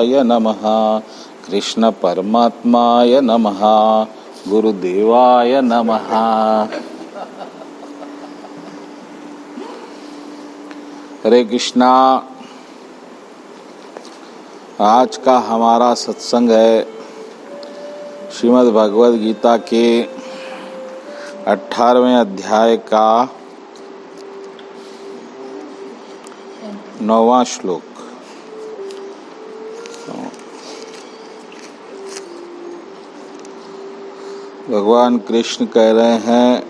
गुरुदेवाय नमः। कृष्ण परमात्माय नमः। गुरुदेवाय नमः। हरे कृष्णा। आज का हमारा सत्संग है श्रीमद् भगवद गीता के 18वें अध्याय का 9वां श्लोक। भगवान कृष्ण कह रहे हैं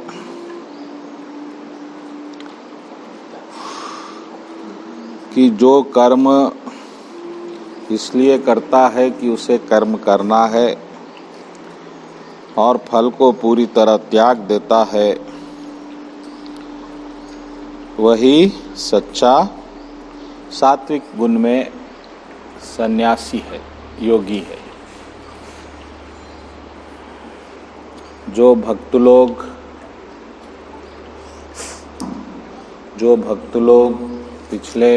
कि जो कर्म इसलिए करता है कि उसे कर्म करना है और फल को पूरी तरह त्याग देता है, वही सच्चा सात्विक गुण में सन्यासी है, योगी है। जो भक्त लोग पिछले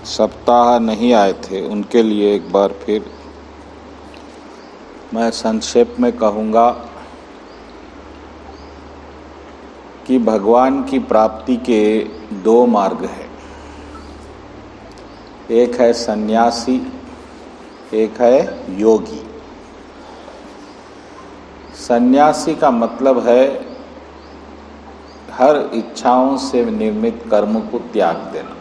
सप्ताह नहीं आए थे, उनके लिए एक बार फिर मैं संक्षेप में कहूँगा कि भगवान की प्राप्ति के दो मार्ग हैं। एक है सन्यासी, एक है योगी। सन्यासी का मतलब है हर इच्छाओं से निर्मित कर्म को त्याग देना,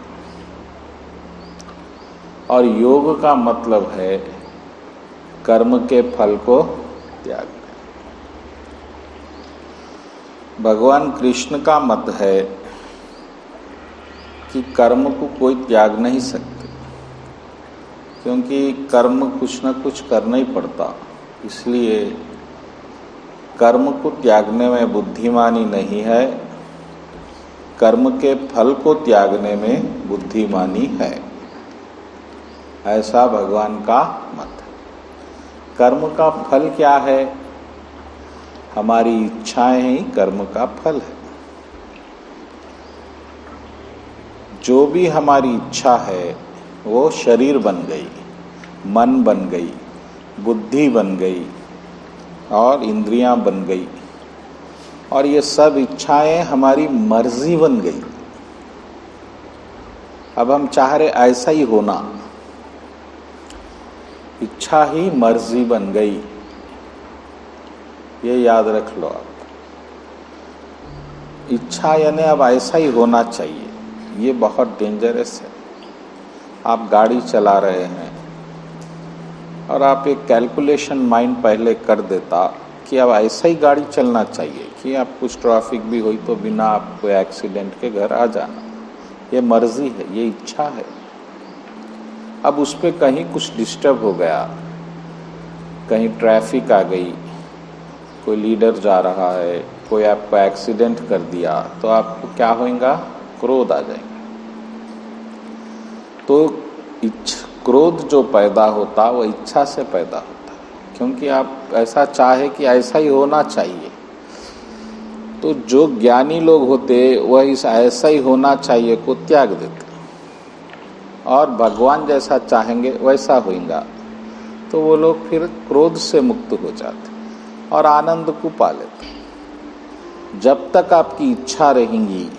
और योग का मतलब है कर्म के फल को त्याग देना। भगवान कृष्ण का मत है कि कर्म को कोई त्याग नहीं सकते, क्योंकि कर्म कुछ न कुछ करना ही पड़ता। इसलिए कर्म को त्यागने में बुद्धिमानी नहीं है, कर्म के फल को त्यागने में बुद्धिमानी है। ऐसा भगवान का मत है। कर्म का फल क्या है? हमारी इच्छाएं ही कर्म का फल है। जो भी हमारी इच्छा है वो शरीर बन गई, मन बन गई, बुद्धि बन गई और इंद्रियां बन गई, और ये सब इच्छाएं हमारी मर्जी बन गई। अब हम चाह रहे ऐसा ही होना, इच्छा ही मर्जी बन गई, ये याद रख लो आप। इच्छा यानी अब ऐसा ही होना चाहिए, ये बहुत डेंजरस है। आप गाड़ी चला रहे हैं और आप एक कैलकुलेशन माइंड पहले कर देता कि अब ऐसा ही गाड़ी चलना चाहिए कि आप कुछ ट्रैफिक भी हुई तो बिना आपको एक्सीडेंट के घर आ जाना। ये मर्जी है, ये इच्छा है। अब उस पर कहीं कुछ डिस्टर्ब हो गया, कहीं ट्रैफिक आ गई, कोई लीडर जा रहा है, कोई आपको एक्सीडेंट कर दिया, तो आपको क्या होगा? क्रोध आ जाएगा। तो क्रोध जो पैदा होता वो इच्छा से पैदा होता है, क्योंकि आप ऐसा चाहे कि ऐसा ही होना चाहिए। तो जो ज्ञानी लोग होते वह इस ऐसा ही होना चाहिए को त्याग देते और भगवान जैसा चाहेंगे वैसा होगा, तो वो लोग फिर क्रोध से मुक्त हो जाते और आनंद को पा लेते। जब तक आपकी इच्छा रहेंगी,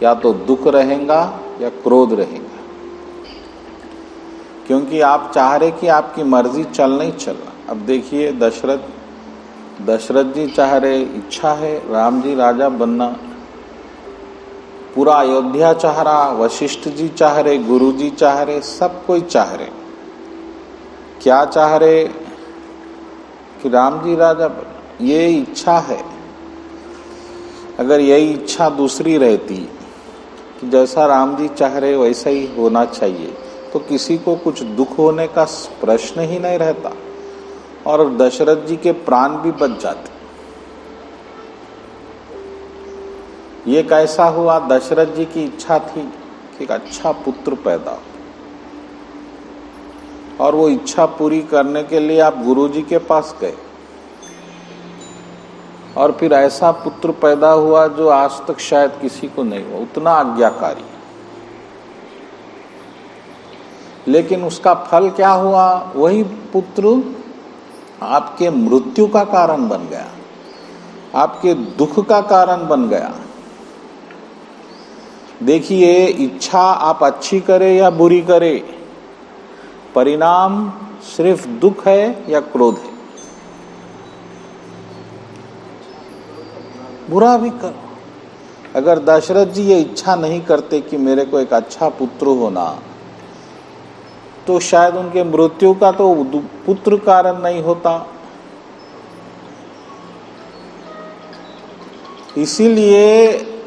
या तो दुख रहेगा या क्रोध रहेगा, क्योंकि आप चाह रहे कि आपकी मर्जी चल नहीं चलना। अब देखिए, दशरथ जी चाह रहे, इच्छा है राम जी राजा बनना, पूरा अयोध्या चाह रहा, वशिष्ठ जी चाह रहे, गुरु जी चाह रहे, सब कोई चाह रहे। क्या चाह रहे? कि राम जी राजा बने। ये इच्छा है। अगर यही इच्छा दूसरी रहती कि जैसा राम जी चाह रहे वैसा ही होना चाहिए, तो किसी को कुछ दुख होने का प्रश्न ही नहीं रहता और दशरथ जी के प्राण भी बच जाते। ये कैसा हुआ? दशरथ जी की इच्छा थी कि एक अच्छा पुत्र पैदा हो, और वो इच्छा पूरी करने के लिए आप गुरु जी के पास गए, और फिर ऐसा पुत्र पैदा हुआ जो आज तक शायद किसी को नहीं हुआ, उतना आज्ञाकारी। लेकिन उसका फल क्या हुआ? वही पुत्र आपके मृत्यु का कारण बन गया, आपके दुख का कारण बन गया। देखिए, इच्छा आप अच्छी करें या बुरी करें, परिणाम सिर्फ दुख है या क्रोध है? बुरा भी करो। अगर दशरथ जी ये इच्छा नहीं करते कि मेरे को एक अच्छा पुत्र होना, तो शायद उनके मृत्यु का तो पुत्र कारण नहीं होता। इसीलिए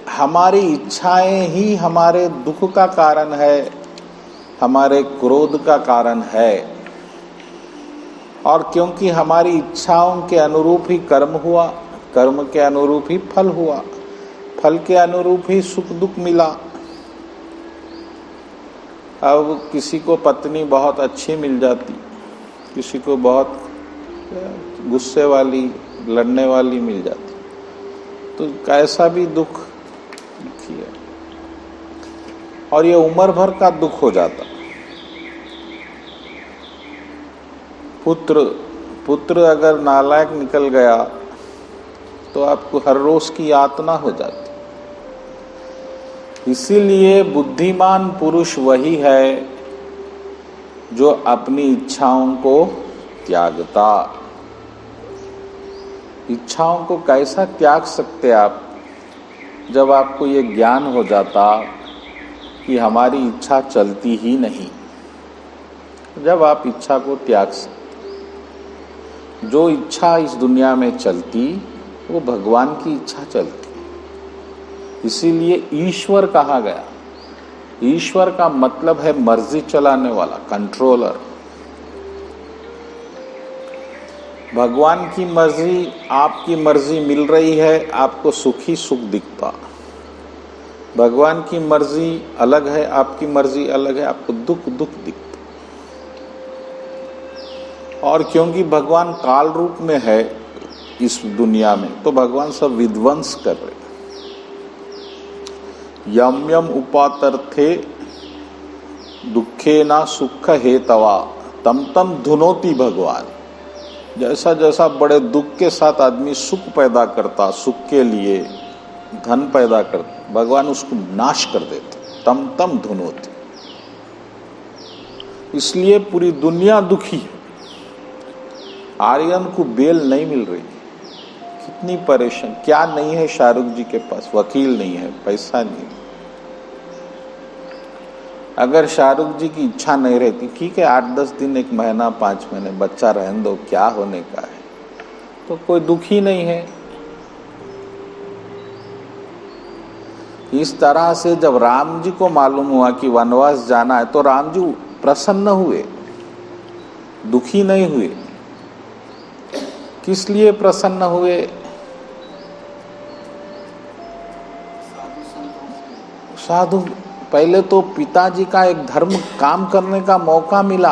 हमारी इच्छाएं ही हमारे दुख का कारण है, हमारे क्रोध का कारण है। और क्योंकि हमारी इच्छाओं के अनुरूप ही कर्म हुआ, कर्म के अनुरूप ही फल हुआ, फल के अनुरूप ही सुख दुख मिला। अब किसी को पत्नी बहुत अच्छी मिल जाती, किसी को बहुत गुस्से वाली, लड़ने वाली मिल जाती, तो कैसा भी दुख है, और ये उम्र भर का दुख हो जाता। पुत्र अगर नालायक निकल गया तो आपको हर रोज की यातना हो जाती। इसीलिए बुद्धिमान पुरुष वही है जो अपनी इच्छाओं को त्यागता। इच्छाओं को कैसा त्याग सकते आप? जब आपको ये ज्ञान हो जाता कि हमारी इच्छा चलती ही नहीं, जब आप इच्छा को त्याग सकते। जो इच्छा इस दुनिया में चलती वो भगवान की इच्छा चलती, इसीलिए ईश्वर कहा गया। ईश्वर का मतलब है मर्जी चलाने वाला, कंट्रोलर। भगवान की मर्जी, आपकी मर्जी मिल रही है, आपको सुखी सुख दिखता। भगवान की मर्जी अलग है, आपकी मर्जी अलग है, आपको दुख दुख दिखता। और क्योंकि भगवान काल रूप में है इस दुनिया में, तो भगवान सब विध्वंस कर रहे। यम यम उपातर्थे दुखे ना सुख हेतवा तम तम धुनोति भगवान। जैसा जैसा बड़े दुख के साथ आदमी सुख पैदा करता, सुख के लिए धन पैदा करता, भगवान उसको नाश कर देते, तम तम धुनोति। इसलिए पूरी दुनिया दुखी है। आर्यन को बेल नहीं मिल रही, कितनी परेशान। क्या नहीं है शाहरुख जी के पास? वकील नहीं है, पैसा नहीं। अगर शाहरुख जी की इच्छा नहीं रहती, ठीक है 8-10 दिन, 1 महीना, 5 महीने बच्चा रहने दो, क्या होने का है, तो कोई दुखी नहीं है। इस तरह से जब राम जी को मालूम हुआ कि वनवास जाना है, तो राम जी प्रसन्न हुए, दुखी नहीं हुए। किस लिए प्रसन्न हुए? साधु, पहले तो पिताजी का एक धर्म काम करने का मौका मिला।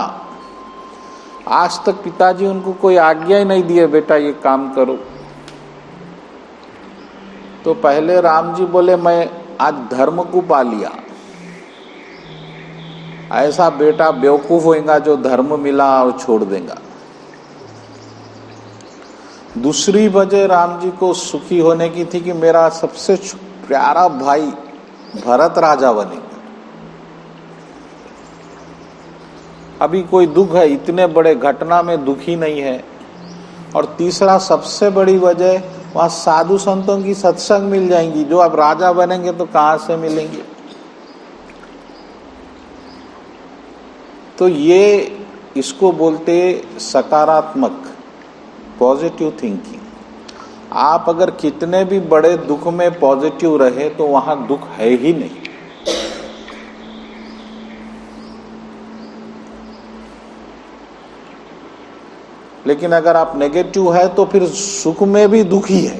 आज तक पिताजी उनको कोई आज्ञा ही नहीं दिए, बेटा ये काम करो। तो पहले राम जी बोले मैं आज धर्म को पा लिया। ऐसा बेटा बेवकूफ होगा जो धर्म मिला और छोड़ देगा। दूसरी वजह राम जी को सुखी होने की थी कि मेरा सबसे प्यारा भाई भरत राजा बनेगा। अभी कोई दुख है, इतने बड़े घटना में दुखी नहीं है। और तीसरा सबसे बड़ी वजह, वहां साधु संतों की सत्संग मिल जाएंगी। जो अब राजा बनेंगे तो कहां से मिलेंगे? तो ये इसको बोलते सकारात्मक, पॉजिटिव थिंकिंग। आप अगर कितने भी बड़े दुख में पॉजिटिव रहे तो वहां दुख है ही नहीं। लेकिन अगर आप नेगेटिव है तो फिर सुख में भी दुखी है।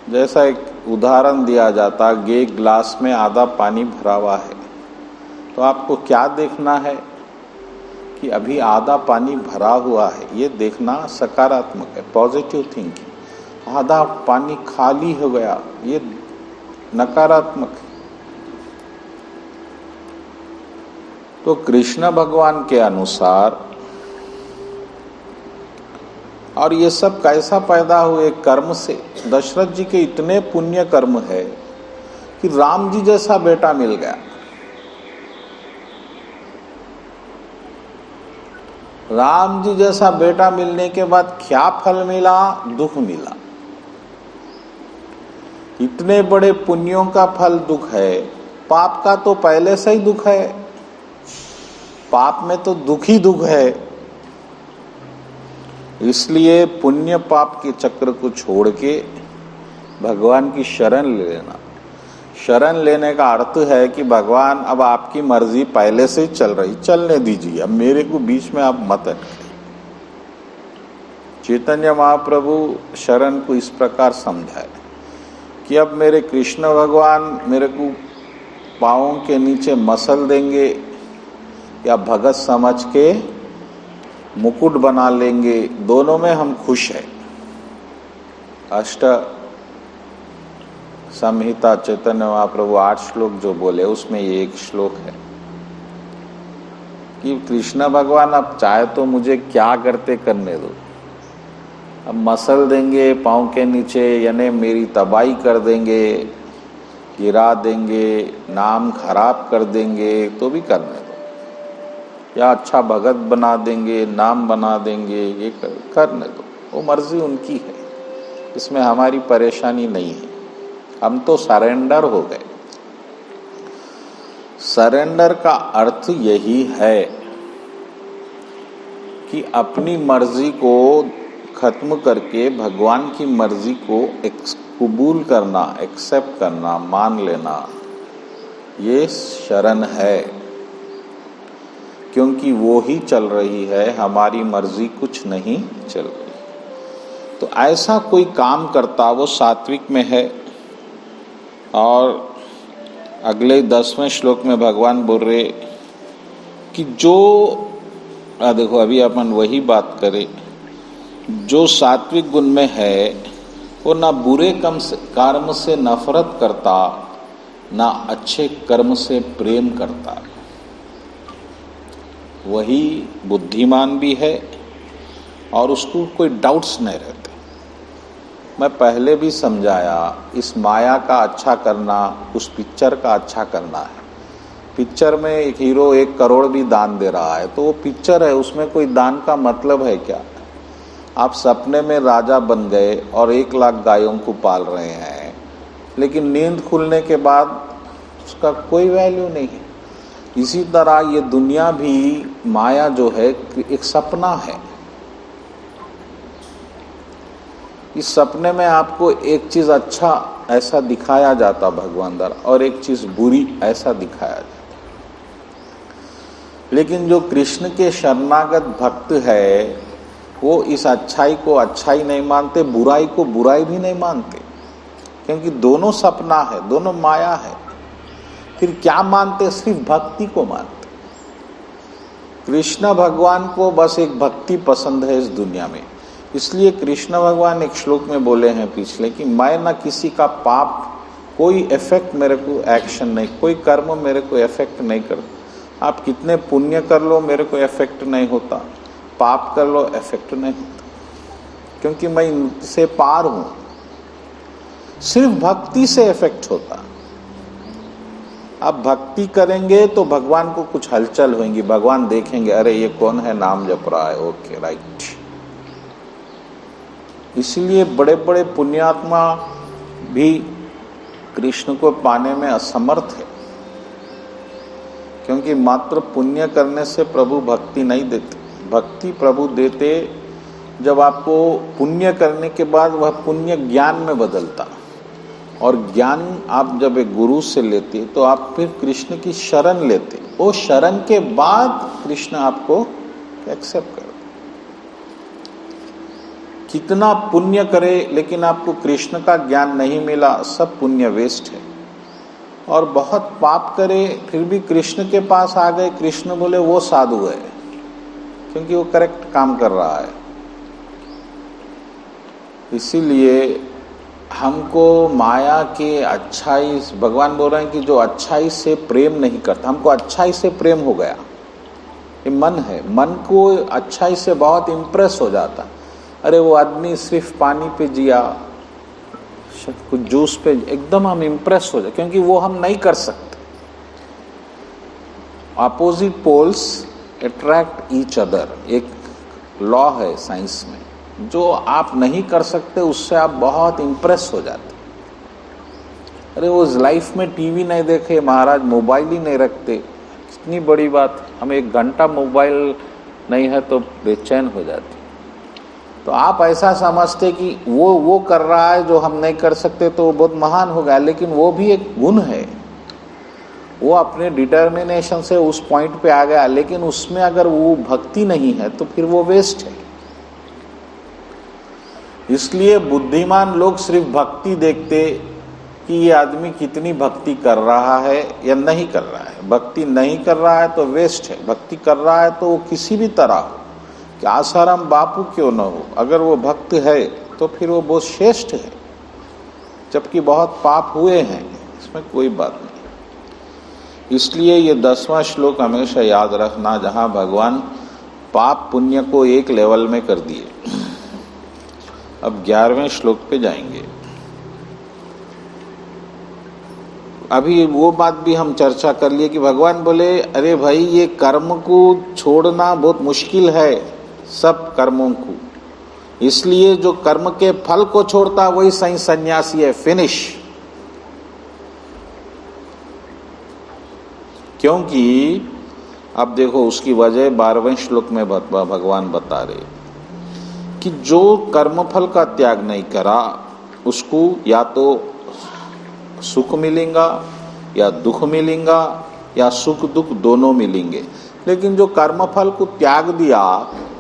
जैसा एक उदाहरण दिया जाता, एक ग्लास में आधा पानी भरा हुआ है, तो आपको क्या देखना है कि अभी आधा पानी भरा हुआ है, ये देखना सकारात्मक है, पॉजिटिव थिंकिंग। आधा पानी खाली हो गया, ये नकारात्मक है। तो कृष्ण भगवान के अनुसार, और ये सब कैसा पैदा हुए? कर्म से। दशरथ जी के इतने पुण्य कर्म है कि राम जी जैसा बेटा मिल गया। राम जी जैसा बेटा मिलने के बाद क्या फल मिला? दुख मिला। इतने बड़े पुण्यों का फल दुख है। पाप का तो पहले से ही दुख है, पाप में तो दुख ही दुख है। इसलिए पुण्य पाप के चक्र को छोड़ के भगवान की शरण ले लेना। शरण लेने का अर्थ है कि भगवान अब आपकी मर्जी पहले से ही चल रही, चलने दीजिए, अब मेरे को बीच में आप मत अटके। चैतन्य महाप्रभु शरण को इस प्रकार समझाए कि अब मेरे कृष्ण भगवान मेरे को पाँवों के नीचे मसल देंगे या भगत समझ के मुकुट बना लेंगे, दोनों में हम खुश हैं। अष्ट संहिता चैतन्य महाप्रभु 8 श्लोक जो बोले उसमें ये एक श्लोक है कि कृष्ण भगवान अब चाहे तो मुझे क्या करते करने दो, अब मसल देंगे पाँव के नीचे, यानी मेरी तबाही कर देंगे, गिरा देंगे, नाम खराब कर देंगे तो भी करने दो, या अच्छा भगत बना देंगे, नाम बना देंगे, ये करने दो, वो मर्जी उनकी है, इसमें हमारी परेशानी नहीं है। हम तो सरेंडर हो गए। सरेंडर का अर्थ यही है कि अपनी मर्जी को खत्म करके भगवान की मर्जी को कबूल करना, एक्सेप्ट करना, मान लेना, ये शरण है। क्योंकि वो ही चल रही है, हमारी मर्जी कुछ नहीं चल रही। तो ऐसा कोई काम करता वो सात्विक में है। और अगले 10वें श्लोक में भगवान बोल रहे कि जो देखो अभी अपन वही बात करें, जो सात्विक गुण में है वो ना बुरे कर्म से नफरत करता, ना अच्छे कर्म से प्रेम करता, वही बुद्धिमान भी है और उसको कोई डाउट्स नहीं रहते। मैं पहले भी समझाया, इस माया का अच्छा करना उस पिक्चर का अच्छा करना है। पिक्चर में एक हीरो 1 करोड़ भी दान दे रहा है तो वो पिक्चर है, उसमें कोई दान का मतलब है क्या? आप सपने में राजा बन गए और 1 लाख गायों को पाल रहे हैं, लेकिन नींद खुलने के बाद उसका कोई वैल्यू नहीं है। इसी तरह ये दुनिया भी, माया जो है एक सपना है। इस सपने में आपको एक चीज अच्छा ऐसा दिखाया जाता भगवान द्वारा और एक चीज बुरी ऐसा दिखाया जाता, लेकिन जो कृष्ण के शरणागत भक्त है वो इस अच्छाई को अच्छाई नहीं मानते, बुराई को बुराई भी नहीं मानते, क्योंकि दोनों सपना है, दोनों माया है। फिर क्या मानते? सिर्फ भक्ति को मानते। कृष्ण भगवान को बस एक भक्ति पसंद है इस दुनिया में। इसलिए कृष्ण भगवान एक श्लोक में बोले हैं पिछले कि मैं ना किसी का पाप, कोई इफेक्ट मेरे को, एक्शन नहीं, कोई कर्म मेरे को इफेक्ट नहीं करता। आप कितने पुण्य कर लो मेरे को इफेक्ट नहीं होता, पाप कर लो इफेक्ट नहीं होता, क्योंकि मैं इनसे पार हूं। सिर्फ भक्ति से इफेक्ट होता। आप भक्ति करेंगे तो भगवान को कुछ हलचल होंगी, भगवान देखेंगे अरे ये कौन है, नाम जप रहा है, ओके राइट। इसलिए बड़े बड़े पुण्यात्मा भी कृष्ण को पाने में असमर्थ है, क्योंकि मात्र पुण्य करने से प्रभु भक्ति नहीं देते। भक्ति प्रभु देते जब आपको पुण्य करने के बाद वह पुण्य ज्ञान में बदलता, और ज्ञान आप जब एक गुरु से लेते तो आप फिर कृष्ण की शरण लेते, वो शरण के बाद कृष्ण आपको एक्सेप्ट करते। कितना पुण्य करे लेकिन आपको कृष्ण का ज्ञान नहीं मिला, सब पुण्य वेस्ट है। और बहुत पाप करे फिर भी कृष्ण के पास आ गए, कृष्ण बोले वो साधु है, क्योंकि वो करेक्ट काम कर रहा है। इसीलिए हमको माया के अच्छाई, भगवान बोल रहे हैं कि जो अच्छाई से प्रेम नहीं करता, हमको अच्छाई से प्रेम हो गया, ये मन है। मन को अच्छाई से बहुत इम्प्रेस हो जाता। अरे वो आदमी सिर्फ पानी पे जिया, कुछ जूस पे, एकदम हम इम्प्रेस हो जाए, क्योंकि वो हम नहीं कर सकते। Opposite poles attract each other, एक लॉ है साइंस में। जो आप नहीं कर सकते उससे आप बहुत इम्प्रेस हो जाते। अरे वो लाइफ में टीवी नहीं देखे महाराज, मोबाइल ही नहीं रखते, कितनी बड़ी बात। हम 1 घंटा मोबाइल नहीं है तो बेचैन हो जाते। तो आप ऐसा समझते कि वो कर रहा है जो हम नहीं कर सकते तो वो बहुत महान हो गया, लेकिन वो भी एक गुण है। वो अपने डिटर्मिनेशन से उस पॉइंट पे आ गया, लेकिन उसमें अगर वो भक्ति नहीं है तो फिर वो वेस्ट है। इसलिए बुद्धिमान लोग सिर्फ भक्ति देखते कि ये आदमी कितनी भक्ति कर रहा है या नहीं कर रहा है। भक्ति नहीं कर रहा है तो वेस्ट है, भक्ति कर रहा है तो वो किसी भी तरह हो, कि आसाराम बापू क्यों न हो, अगर वो भक्त है तो फिर वो बहुत श्रेष्ठ है, जबकि बहुत पाप हुए हैं, इसमें कोई बात नहीं। इसलिए ये 10वां श्लोक हमेशा याद रखना, जहाँ भगवान पाप पुण्य को एक लेवल में कर दिए। अब 11वें श्लोक पे जाएंगे। अभी वो बात भी हम चर्चा कर लिए कि भगवान बोले अरे भाई ये कर्म को छोड़ना बहुत मुश्किल है, सब कर्मों को। इसलिए जो कर्म के फल को छोड़ता वही सही सन्यासी है, फिनिश। क्योंकि अब देखो उसकी वजह 12वें श्लोक में भगवान बता रहे कि जो कर्मफल का त्याग नहीं करा उसको या तो सुख मिलेगा या दुख मिलेगा, या सुख दुख दोनों मिलेंगे। लेकिन जो कर्मफल को त्याग दिया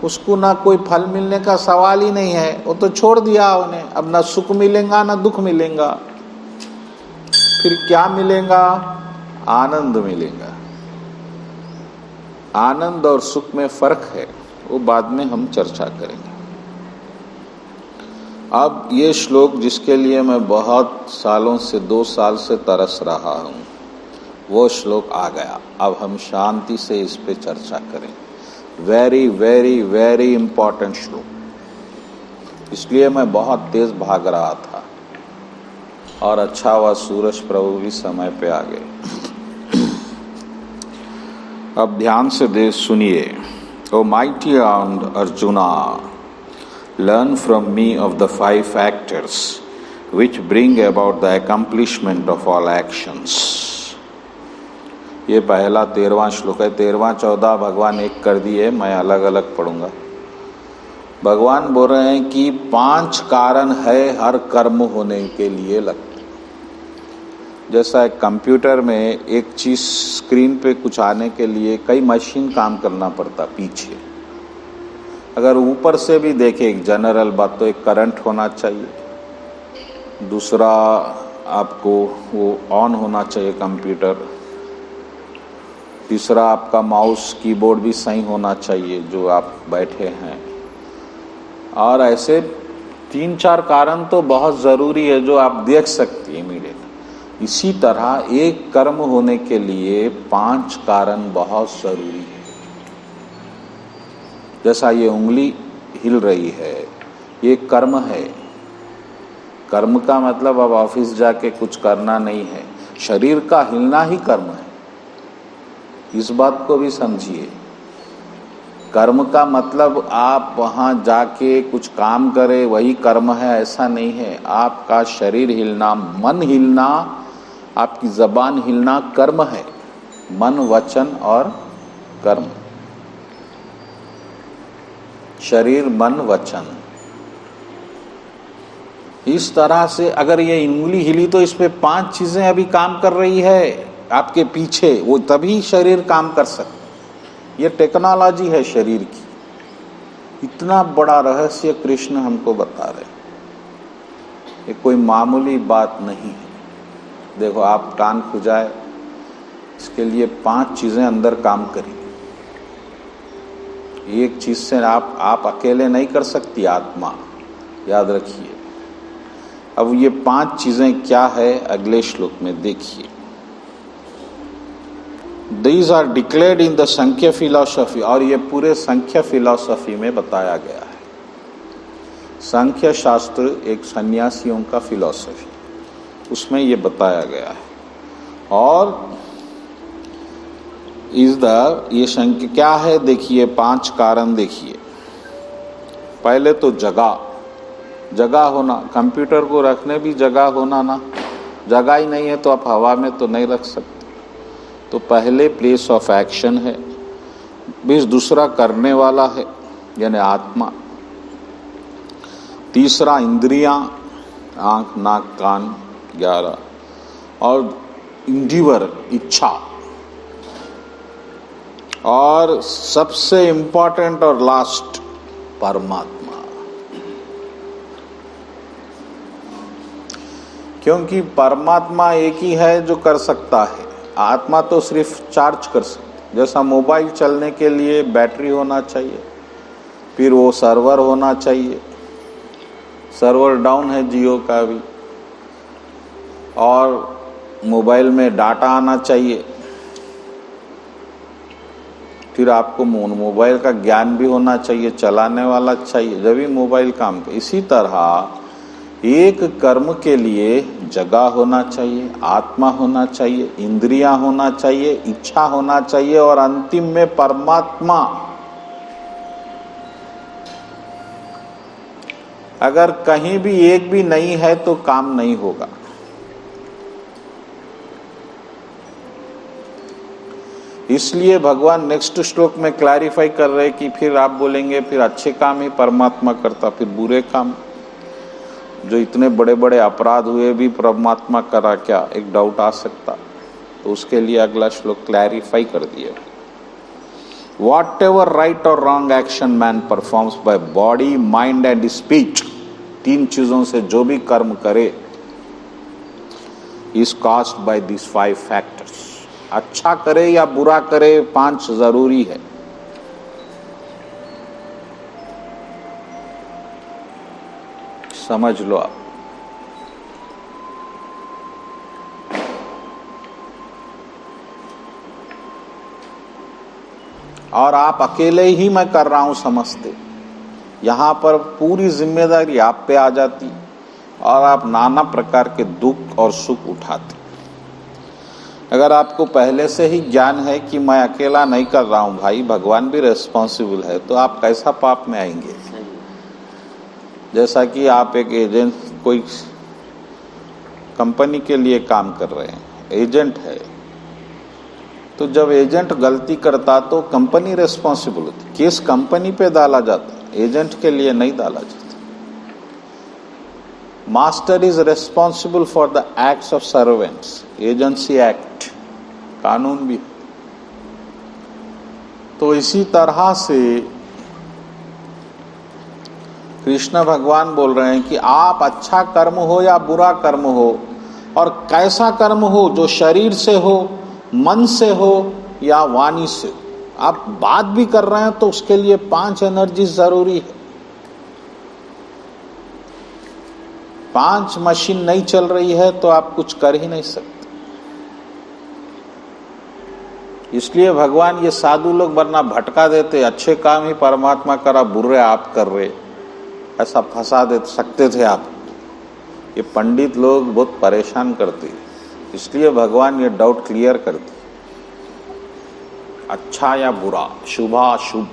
उसको ना कोई फल मिलने का सवाल ही नहीं है, वो तो छोड़ दिया उन्हें। अब ना सुख मिलेगा ना दुख मिलेगा, फिर क्या मिलेगा? आनंद मिलेगा। आनंद और सुख में फर्क है, वो बाद में हम चर्चा करेंगे। अब ये श्लोक जिसके लिए मैं बहुत सालों से 2 साल से तरस रहा हूँ, वो श्लोक आ गया। अब हम शांति से इस पे चर्चा करें। वेरी वेरी वेरी इंपॉर्टेंट श्लोक, इसलिए मैं बहुत तेज भाग रहा था और अच्छा हुआ सूरज प्रभु भी समय पे आ गए। अब ध्यान से सुनिए। O mighty Arjuna, learn from me of the 5 factors which bring about the accomplishment of all actions. ये पहला 13वां श्लोक है। 13वां 14 भगवान एक कर दिए, मैं अलग अलग पढ़ूंगा। भगवान बोल रहे हैं कि 5 कारण है हर कर्म होने के लिए लगते। जैसा एक कंप्यूटर में एक चीज स्क्रीन पे कुछ आने के लिए कई मशीन काम करना पड़ता पीछे। अगर ऊपर से भी देखें, एक जनरल बात तो एक करंट होना चाहिए, दूसरा आपको वो ऑन होना चाहिए कंप्यूटर, तीसरा आपका माउस कीबोर्ड भी सही होना चाहिए जो आप बैठे हैं, और ऐसे 3-4 कारण तो बहुत ज़रूरी है जो आप देख सकते हैं इमीडिएट। इसी तरह एक कर्म होने के लिए 5 कारण बहुत ज़रूरी है। जैसा ये उंगली हिल रही है, ये कर्म है। कर्म का मतलब अब ऑफिस जाके कुछ करना नहीं है, शरीर का हिलना ही कर्म है। इस बात को भी समझिए। कर्म का मतलब आप वहाँ जाके कुछ काम करें वही कर्म है, ऐसा नहीं है। आपका शरीर हिलना, मन हिलना, आपकी जबान हिलना कर्म है। मन, वचन और कर्म, शरीर, मन, वचन। इस तरह से अगर ये उंगली हिली तो इस पे 5 चीजें अभी काम कर रही है आपके पीछे, वो तभी शरीर काम कर सकता। ये टेक्नोलॉजी है शरीर की। इतना बड़ा रहस्य कृष्ण हमको बता रहे, ये कोई मामूली बात नहीं है। देखो आप कान खुजाए, इसके लिए 5 चीजें अंदर काम करें। एक चीज से आप अकेले नहीं कर सकती आत्मा, याद रखिए। अब ये 5 चीजें क्या है अगले श्लोक में देखिए। These are declared in the संख्या फिलॉसफी, और ये पूरे संख्या फिलॉसफी में बताया गया है। संख्या शास्त्र एक सन्यासियों का फिलॉसफी, उसमें ये बताया गया है। और ये संख्या क्या है देखिए, 5 कारण देखिए। पहले तो जगह होना, कंप्यूटर को रखने भी जगह होना ना, जगह ही नहीं है तो आप हवा में तो नहीं रख सकते। तो पहले प्लेस ऑफ एक्शन है, दूसरा करने वाला है यानी आत्मा, तीसरा इंद्रियां, आंख नाक कान 11, और इंडिवर इच्छा, और सबसे इंपॉर्टेंट और लास्ट परमात्मा। क्योंकि परमात्मा एक ही है जो कर सकता है, आत्मा तो सिर्फ चार्ज कर सकती। जैसा मोबाइल चलने के लिए बैटरी होना चाहिए, फिर वो सर्वर होना चाहिए, सर्वर डाउन है जियो का भी, और मोबाइल में डाटा आना चाहिए, फिर आपको मोबाइल का ज्ञान भी होना चाहिए, चलाने वाला चाहिए, जब भी मोबाइल काम करे। इसी तरह एक कर्म के लिए जगह होना चाहिए, आत्मा होना चाहिए, इंद्रियां होना चाहिए, इच्छा होना चाहिए, और अंतिम में परमात्मा। अगर कहीं भी एक भी नहीं है तो काम नहीं होगा। इसलिए भगवान नेक्स्ट श्लोक में क्लैरिफाई कर रहे कि फिर आप बोलेंगे फिर अच्छे काम ही परमात्मा करता, फिर बुरे काम, जो इतने बड़े बड़े अपराध हुए भी परमात्मा करा क्या, एक डाउट आ सकता। तो उसके लिए अगला श्लोक क्लैरिफाई कर दिया। Whatever right or wrong action man performs by body, mind and speech, 3 चीजों से जो भी कर्म करे, is caused by these 5 factors। अच्छा करे या बुरा करे, 5 जरूरी है। समझ लो आप। और आप अकेले ही मैं कर रहा हूं समझते, यहां पर पूरी जिम्मेदारी आप पे आ जाती और आप नाना प्रकार के दुख और सुख उठाते। अगर आपको पहले से ही ज्ञान है कि मैं अकेला नहीं कर रहा हूं भाई, भगवान भी रिस्पॉन्सिबल है, तो आप कैसा पाप में आएंगे। जैसा कि आप एक एजेंट, कोई कंपनी के लिए काम कर रहे हैं, एजेंट है, तो जब एजेंट गलती करता तो कंपनी रिस्पॉन्सिबल होती, केस कंपनी पे डाला जाता, एजेंट के लिए नहीं डाला जाता। Master is responsible for the acts of servants, agency act कानून भी। तो इसी तरह से कृष्ण भगवान बोल रहे हैं कि आप अच्छा कर्म हो या बुरा कर्म हो, और कैसा कर्म हो, जो शरीर से हो, मन से हो या वाणी से हो, आप बात भी कर रहे हैं तो उसके लिए 5 एनर्जी जरूरी है। 5 मशीन नहीं चल रही है तो आप कुछ कर ही नहीं सकते। इसलिए भगवान ये साधु लोग वरना भटका देते, अच्छे काम ही परमात्मा करा, बुरे आप कर रहे, ऐसा फंसा दे सकते थे आप। ये पंडित लोग बहुत परेशान करते, इसलिए भगवान ये डाउट क्लियर करते, अच्छा या बुरा, शुभ अशुभ।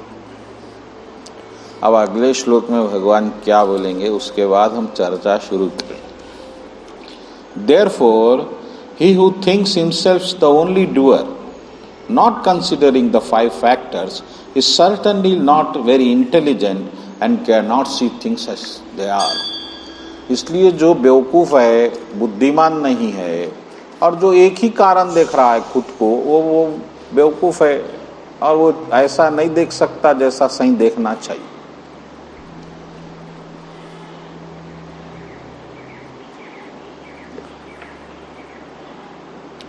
अब अगले श्लोक में भगवान क्या बोलेंगे उसके बाद हम चर्चा शुरू करें। Therefore, he who thinks himself the only doer, not considering the 5 factors, is certainly not very intelligent and cannot see things as they are। इसलिए जो बेवकूफ़ है, बुद्धिमान नहीं है, और जो एक ही कारण देख रहा है खुद को, वो बेवकूफ़ है, और वो ऐसा नहीं देख सकता जैसा सही देखना चाहिए।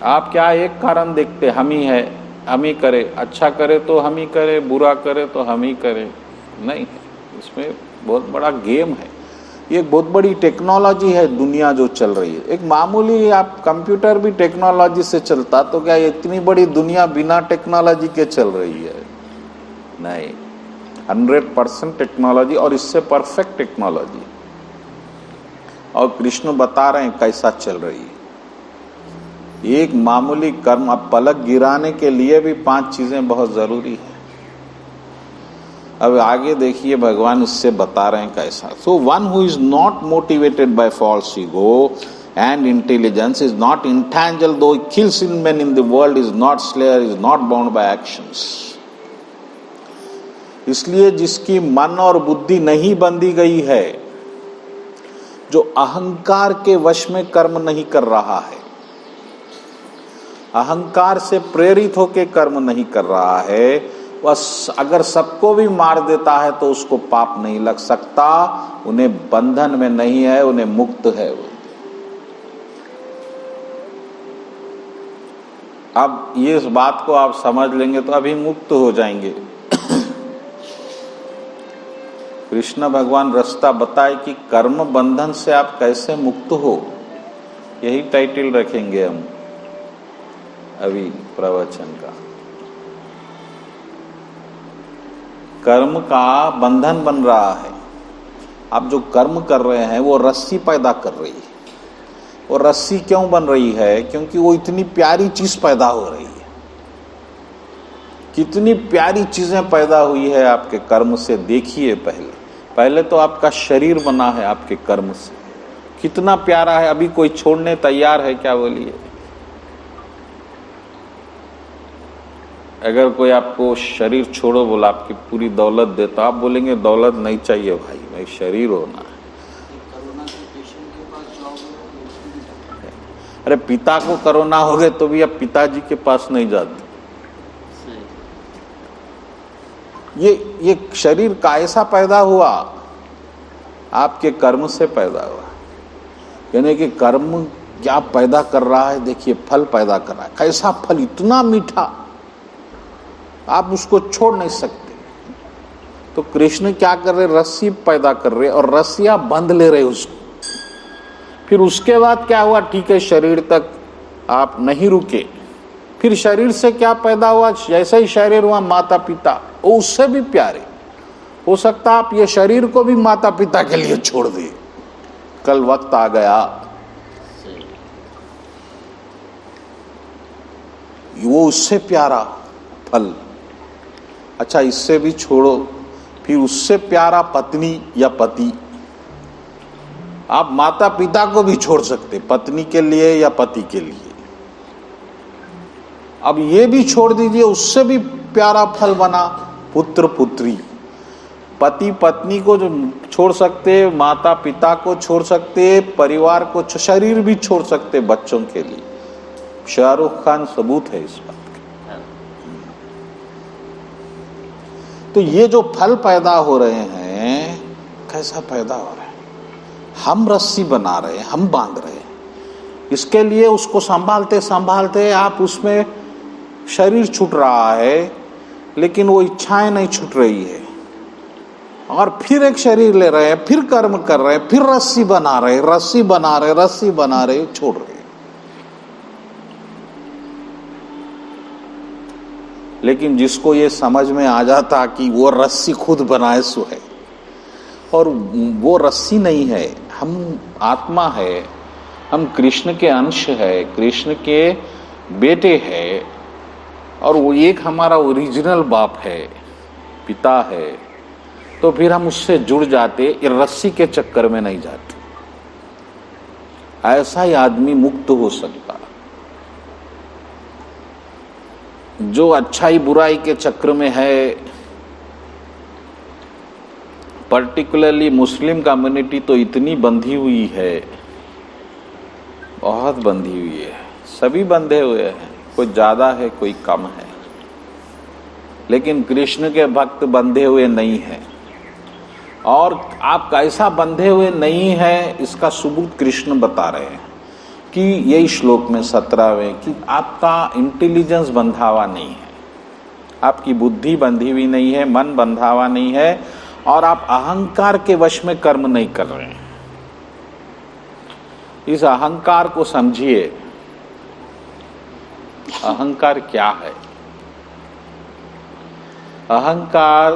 आप क्या एक कारण देखते, हम ही है, हम ही करे, अच्छा करे तो हम ही करे, बुरा करे तो हम ही करे, नहीं, इसमें बहुत बड़ा गेम है। ये एक बहुत बड़ी टेक्नोलॉजी है दुनिया जो चल रही है। एक मामूली आप कंप्यूटर भी टेक्नोलॉजी से चलता तो क्या इतनी बड़ी दुनिया बिना टेक्नोलॉजी के चल रही है? नहीं, 100% टेक्नोलॉजी और इससे परफेक्ट टेक्नोलॉजी। और कृष्ण बता रहे हैं कैसा चल रही है। एक मामूली कर्म, अब पलक गिराने के लिए भी 5 चीजें बहुत जरूरी है। अब आगे देखिए भगवान इससे बता रहे हैं कैसा। So one who is not motivated by false ego and intelligence is not intangible though kills in man in the world is not slayer is not bound by actions. इसलिए जिसकी मन और बुद्धि नहीं बंधी गई है, जो अहंकार के वश में कर्म नहीं कर रहा है, अहंकार से प्रेरित होकर कर्म नहीं कर रहा है, वह अगर सबको भी मार देता है तो उसको पाप नहीं लग सकता, उन्हें बंधन में नहीं है, उन्हें मुक्त है। अब ये इस बात को आप समझ लेंगे तो अभी मुक्त हो जाएंगे। कृष्ण भगवान रास्ता बताए कि कर्म बंधन से आप कैसे मुक्त हो, यही टाइटल रखेंगे हम अभी प्रवचन का। कर्म का बंधन बन रहा है। आप जो कर्म कर रहे हैं वो रस्सी पैदा कर रही है। वो रस्सी क्यों बन रही है? क्योंकि वो इतनी प्यारी चीज पैदा हो रही है। कितनी प्यारी चीजें पैदा हुई है आपके कर्म से, देखिए। पहले तो आपका शरीर बना है आपके कर्म से, कितना प्यारा है। अभी कोई छोड़ने तैयार है क्या? बोलिए। अगर कोई आपको शरीर छोड़ो बोला, आपकी पूरी दौलत दे, तो आप बोलेंगे दौलत नहीं चाहिए भाई, मैं शरीर होना है। अरे पिता को कोरोना हो गए तो भी अब पिताजी के पास नहीं जाते। ये शरीर का ऐसा पैदा हुआ, आपके कर्म से पैदा हुआ। यानी कि कर्म क्या पैदा कर रहा है, देखिए फल पैदा कर रहा है। कैसा फल, इतना मीठा, आप उसको छोड़ नहीं सकते। तो कृष्ण क्या कर रहे? रस्सी पैदा कर रहे और रस्सियां बंध ले रहे उसको। फिर उसके बाद क्या हुआ? ठीक है, शरीर तक आप नहीं रुके, फिर शरीर से क्या पैदा हुआ? जैसे ही शरीर हुआ माता पिता, वो उससे भी प्यारे। हो सकता आप ये शरीर को भी माता पिता के लिए छोड़ दिए, कल वक्त आ गया। वो उससे प्यारा फल। अच्छा, इससे भी छोड़ो, फिर उससे प्यारा पत्नी या पति। आप माता पिता को भी छोड़ सकते, पत्नी के लिए या पति के लिए। अब ये भी छोड़ दीजिए, उससे भी प्यारा फल बना पुत्र पुत्री। पति पत्नी को जो छोड़ सकते, माता पिता को छोड़ सकते, परिवार को, शरीर भी छोड़ सकते बच्चों के लिए। शाहरुख खान सबूत है इस बात का। तो ये जो फल पैदा हो रहे हैं, कैसा पैदा हो रहा है? हम रस्सी बना रहे हैं, हम बांध रहे हैं। इसके लिए उसको संभालते संभालते आप उसमें शरीर छूट रहा है, लेकिन वो इच्छाएं नहीं छूट रही है। और फिर एक शरीर ले रहे हैं, फिर कर्म कर रहे हैं, फिर रस्सी बना रहे, रस्सी बना रहे, रस्सी बना रहे, छोड़ रहे। लेकिन जिसको ये समझ में आ जाता कि वो रस्सी खुद बनाए सो है, और वो रस्सी नहीं है, हम आत्मा है, हम कृष्ण के अंश है, कृष्ण के बेटे हैं, और वो एक हमारा ओरिजिनल बाप है, पिता है, तो फिर हम उससे जुड़ जाते, ये रस्सी के चक्कर में नहीं जाते। ऐसा ही आदमी मुक्त हो सकता। जो अच्छाई बुराई के चक्र में है, पर्टिकुलरली मुस्लिम कम्युनिटी तो इतनी बंधी हुई है, बहुत बंधी हुई है। सभी बंधे हुए हैं, कोई ज्यादा है कोई कम है, लेकिन कृष्ण के भक्त बंधे हुए नहीं हैं। और आप कैसा बंधे हुए नहीं है, इसका सबूत कृष्ण बता रहे हैं कि यही श्लोक में 17वें, कि आपका इंटेलिजेंस बंधा हुआ नहीं है, आपकी बुद्धि बंधी हुई नहीं है, मन बंधा हुआ नहीं है, और आप अहंकार के वश में कर्म नहीं कर रहे हैं। इस अहंकार को समझिए। अहंकार क्या है? अहंकार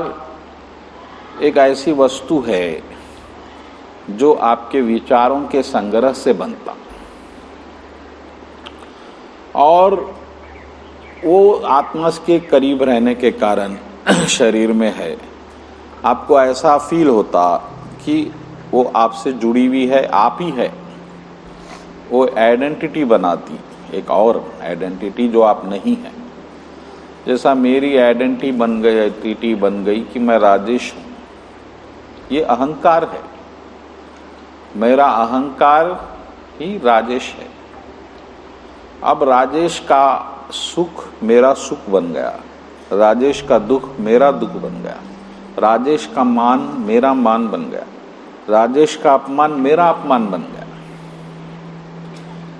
एक ऐसी वस्तु है जो आपके विचारों के संग्रह से बनता, और वो आत्मा के करीब रहने के कारण शरीर में है। आपको ऐसा फील होता कि वो आपसे जुड़ी हुई है, आप ही है। वो आइडेंटिटी बनाती, एक और आइडेंटिटी जो आप नहीं है। जैसा मेरी आइडेंटिटी बन गई कि मैं राजेश हूँ, ये अहंकार है। मेरा अहंकार ही राजेश है। अब राजेश का सुख मेरा सुख बन गया, राजेश का दुख मेरा दुख बन गया, राजेश का मान मेरा मान बन गया, राजेश का अपमान मेरा अपमान बन गया।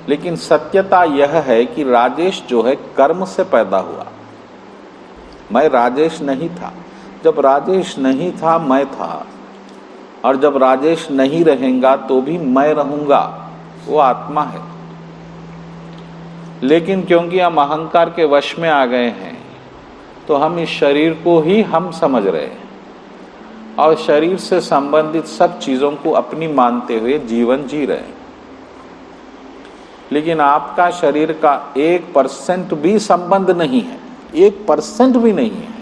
लेकिन सत्यता यह है कि राजेश जो है कर्म से पैदा हुआ, मैं राजेश नहीं था। जब राजेश नहीं था मैं था, और जब राजेश नहीं रहेगा तो भी मैं रहूंगा, वो आत्मा है। लेकिन क्योंकि हम अहंकार के वश में आ गए हैं तो हम इस शरीर को ही हम समझ रहे हैं और शरीर से संबंधित सब चीजों को अपनी मानते हुए जीवन जी रहे हैं। लेकिन आपका शरीर का 1% भी संबंध नहीं है, 1% भी नहीं है।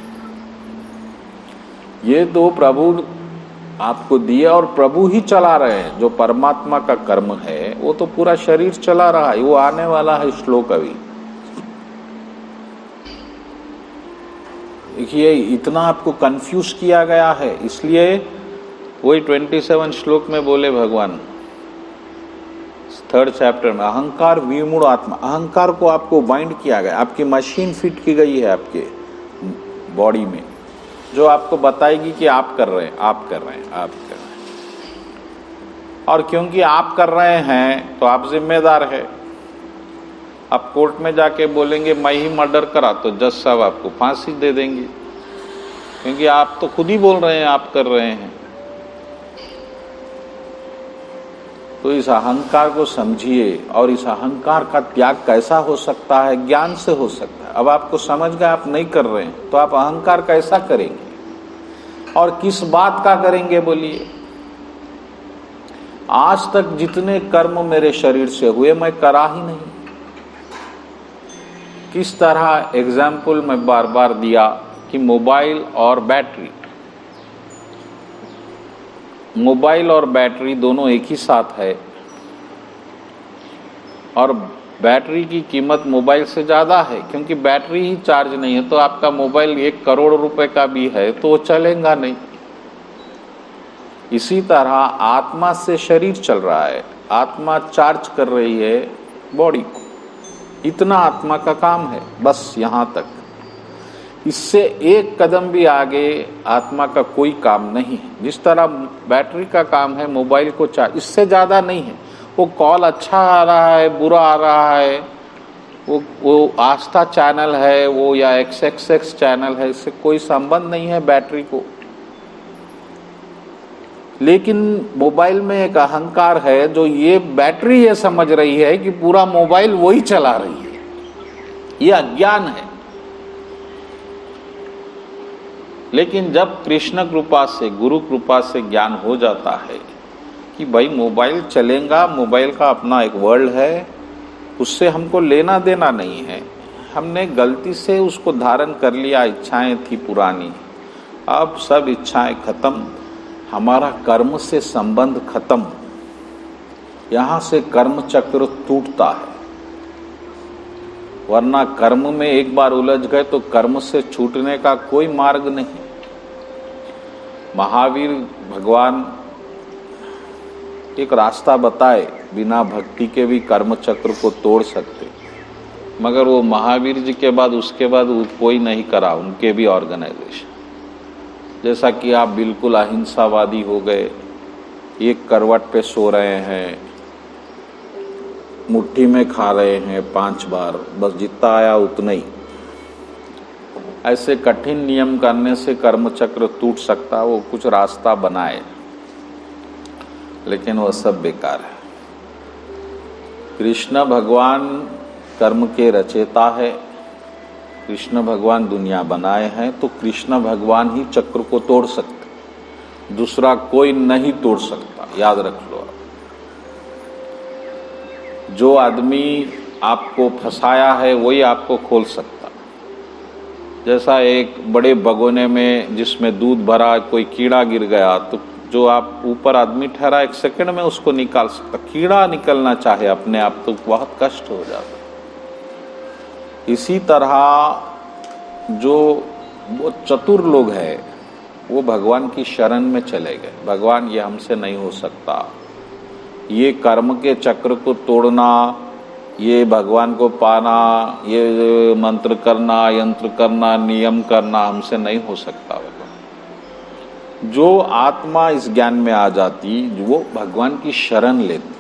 ये तो प्रभु आपको दिया और प्रभु ही चला रहे हैं। जो परमात्मा का कर्म है वो तो पूरा शरीर चला रहा है। वो आने वाला है श्लोक अभी। देखिए, इतना आपको कंफ्यूज किया गया है, इसलिए वही 27 श्लोक में बोले भगवान 3rd चैप्टर में, अहंकार विमूढ़ आत्मा। अहंकार को आपको बाइंड किया गया, आपकी मशीन फिट की गई है आपके बॉडी में, जो आपको बताएगी कि आप कर रहे हैं, आप कर रहे हैं, आप कर रहे हैं। और क्योंकि आप कर रहे हैं तो आप जिम्मेदार है। आप कोर्ट में जाके बोलेंगे मैं ही मर्डर करा तो जज साहब आपको फांसी दे देंगे, क्योंकि आप तो खुद ही बोल रहे हैं आप कर रहे हैं। तो इस अहंकार को समझिए, और इस अहंकार का त्याग कैसा हो सकता है? ज्ञान से हो सकता है। अब आपको समझ गए आप नहीं कर रहे हैं तो आप अहंकार कैसा करेंगे और किस बात का करेंगे? बोलिए। आज तक जितने कर्म मेरे शरीर से हुए मैं करा ही नहीं। किस तरह एग्जाम्पल मैं बार बार दिया कि मोबाइल और बैटरी, मोबाइल और बैटरी दोनों एक ही साथ है, और बैटरी की कीमत मोबाइल से ज़्यादा है, क्योंकि बैटरी ही चार्ज नहीं है। तो आपका मोबाइल 1 करोड़ रुपए का भी है तो वो चलेगा नहीं। इसी तरह आत्मा से शरीर चल रहा है, आत्मा चार्ज कर रही है बॉडी को, इतना आत्मा का काम है, बस यहाँ तक। इससे एक कदम भी आगे आत्मा का कोई काम नहीं है। जिस तरह बैटरी का काम है मोबाइल को चार्ज, इससे ज़्यादा नहीं है। वो कॉल अच्छा आ रहा है, बुरा आ रहा है, वो आस्था चैनल है वो या XXX चैनल है, इससे कोई संबंध नहीं है बैटरी को। लेकिन मोबाइल में एक अहंकार है जो ये बैटरी ये समझ रही है कि पूरा मोबाइल वही चला रही है। ये अज्ञान है। लेकिन जब कृष्ण कृपा से, गुरु कृपा से ज्ञान हो जाता है कि भाई मोबाइल चलेगा, मोबाइल का अपना एक वर्ल्ड है, उससे हमको लेना देना नहीं है, हमने गलती से उसको धारण कर लिया, इच्छाएं थी पुरानी, अब सब इच्छाएं खत्म, हमारा कर्म से संबंध खत्म, यहाँ से कर्म चक्र टूटता है। वरना कर्म में एक बार उलझ गए तो कर्म से छूटने का कोई मार्ग नहीं। महावीर भगवान एक रास्ता बताए, बिना भक्ति के भी कर्म चक्र को तोड़ सकते, मगर वो महावीर जी के बाद उसके बाद कोई नहीं करा, उनके भी ऑर्गेनाइजेशन। जैसा कि आप बिल्कुल अहिंसावादी हो गए, एक करवट पे सो रहे हैं, मुट्ठी में खा रहे हैं 5 बार, बस जितना आया उतना ही। ऐसे कठिन नियम करने से कर्म चक्र टूट सकता, वो कुछ रास्ता बनाए, लेकिन वह सब बेकार है। कृष्ण भगवान कर्म के रचेता है, कृष्ण भगवान दुनिया बनाए हैं, तो कृष्ण भगवान ही चक्र को तोड़ सकते, दूसरा कोई नहीं तोड़ सकता, याद रख लो आप। जो आदमी आपको फंसाया है वही आपको खोल सकता। जैसा एक बड़े भगोने में जिसमें दूध भरा कोई कीड़ा गिर गया, तो जो आप ऊपर आदमी ठहरा 1 सेकंड में उसको निकाल सकता। कीड़ा निकलना चाहे अपने आप तो बहुत कष्ट हो जाता। इसी तरह जो वो चतुर लोग हैं वो भगवान की शरण में चले गए। भगवान ये हमसे नहीं हो सकता, ये कर्म के चक्र को तोड़ना, ये भगवान को पाना, ये मंत्र करना, यंत्र करना, नियम करना हमसे नहीं हो सकता। जो आत्मा इस ज्ञान में आ जाती, वो भगवान की शरण लेती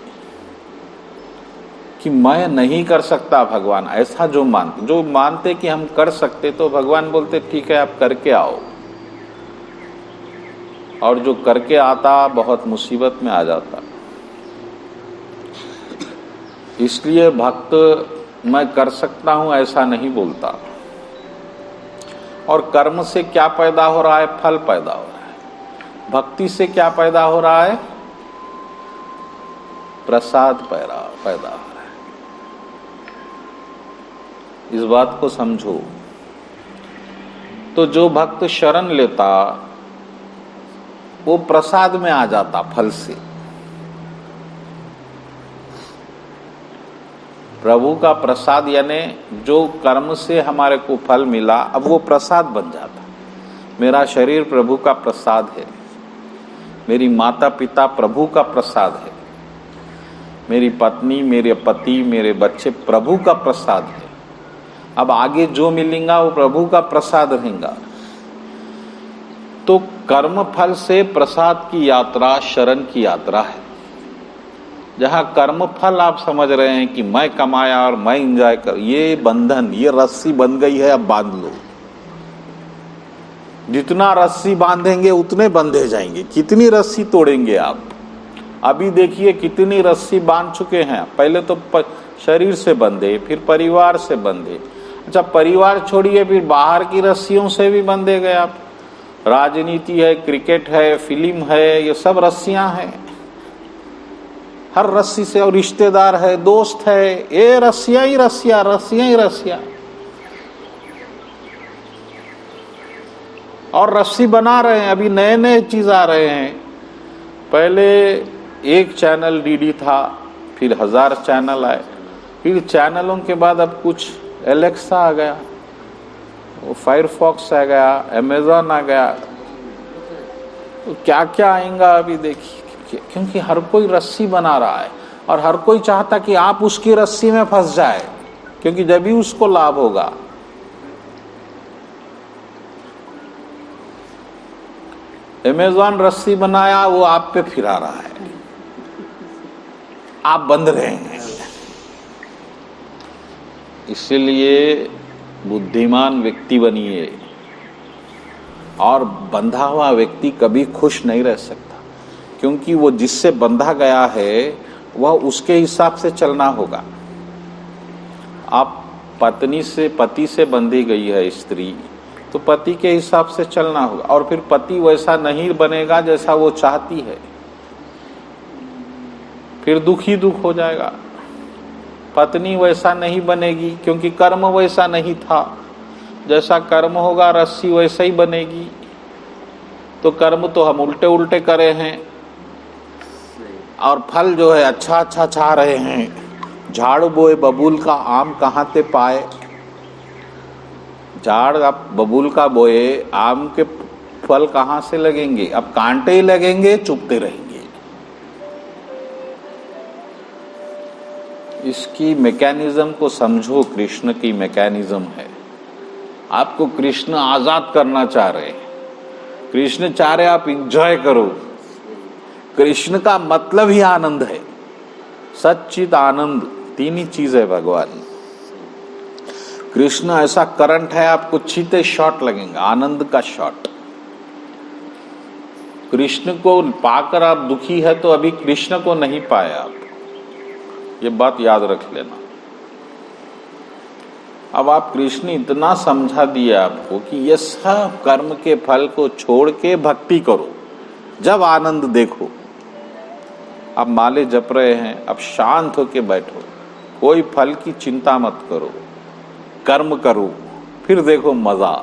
कि मैं नहीं कर सकता भगवान, ऐसा जो मानते कि हम कर सकते, तो भगवान बोलते ठीक है आप करके आओ। और जो करके आता बहुत मुसीबत में आ जाता। इसलिए भक्त मैं कर सकता हूं ऐसा नहीं बोलता। और कर्म से क्या पैदा हो रहा है? फल पैदा हो रहा है। भक्ति से क्या पैदा हो रहा है? प्रसाद पैदा हो रहा है। इस बात को समझो। तो जो भक्त शरण लेता वो प्रसाद में आ जाता फल से। प्रभु का प्रसाद यानी जो कर्म से हमारे को फल मिला, अब वो प्रसाद बन जाता। मेरा शरीर प्रभु का प्रसाद है, मेरी माता पिता प्रभु का प्रसाद है, मेरी पत्नी, मेरे पति, मेरे बच्चे प्रभु का प्रसाद है। अब आगे जो मिलेगा वो प्रभु का प्रसाद रहेगा। तो कर्म फल से प्रसाद की यात्रा शरण की यात्रा है। जहां कर्म फल आप समझ रहे हैं कि मैं कमाया और मैं एंजॉय कर, ये बंधन, ये रस्सी बंध गई है, अब बांध लो। जितना रस्सी बांधेंगे उतने बंधे जाएंगे। कितनी रस्सी तोड़ेंगे आप? अभी देखिए कितनी रस्सी बांध चुके हैं। पहले तो शरीर से बंधे, फिर परिवार से बंधे। अच्छा, परिवार छोड़िए, फिर बाहर की रस्सियों से भी बंधे गए आप। राजनीति है, क्रिकेट है, फिल्म है, ये सब रस्सियां हैं। हर रस्सी से, और रिश्तेदार है, दोस्त है, ये रस्सियां ही रस्सियां, रस्सियां ही रस्सियां। और रस्सी बना रहे हैं। अभी नए नए चीज आ रहे हैं। पहले एक चैनल डीडी था, फिर 1000 चैनल आए, फिर चैनलों के बाद अब कुछ एलेक्सा आ गया, वो फायरफॉक्स आ गया, अमेजॉन आ गया, तो क्या क्या आएगा अभी देखिए। क्योंकि हर कोई रस्सी बना रहा है और हर कोई चाहता कि आप उसकी रस्सी में फंस जाए, क्योंकि जब भी उसको लाभ होगा। अमेजॉन रस्सी बनाया, वो आप पे फिरा रहा है, आप बंध रहे हैं। इसलिए बुद्धिमान व्यक्ति बनिए। और बंधा हुआ व्यक्ति कभी खुश नहीं रह सकता, क्योंकि वो जिससे बंधा गया है वह उसके हिसाब से चलना होगा। आप पति से बंधी गई है स्त्री, तो पति के हिसाब से चलना होगा। और फिर पति वैसा नहीं बनेगा जैसा वो चाहती है, फिर दुख ही दुख हो जाएगा। पत्नी वैसा नहीं बनेगी क्योंकि कर्म वैसा नहीं था। जैसा कर्म होगा रस्सी वैसा ही बनेगी। तो कर्म तो हम उल्टे उल्टे करे हैं और फल जो है अच्छा अच्छा चाह रहे हैं। झाड़ बोए बबूल का आम कहाँ ते पाए। झाड़ आप बबूल का बोए, आम के फल कहाँ से लगेंगे? अब कांटे ही लगेंगे, चुपते रहेंगे। इसकी मैकेनिज्म को समझो। कृष्ण की मैकेनिज्म है। आपको कृष्ण आजाद करना चाह रहे हैं। कृष्ण चाह रहे आप इंजॉय करो। कृष्ण का मतलब ही आनंद है। सच्चित आनंद, 3 ही चीज है भगवान। कृष्ण ऐसा करंट है, आपको छीते शॉट लगेंगे, आनंद का शॉट। कृष्ण को पाकर आप दुखी है तो अभी कृष्ण को नहीं पाए आप। ये बात याद रख लेना। अब आप कृष्ण इतना समझा दिया आपको कि ये सब कर्म के फल को छोड़ के भक्ति करो, जब आनंद देखो। आप माले जप रहे हैं, अब शांत होके बैठो, कोई फल की चिंता मत करो, कर्म करो, फिर देखो मजा।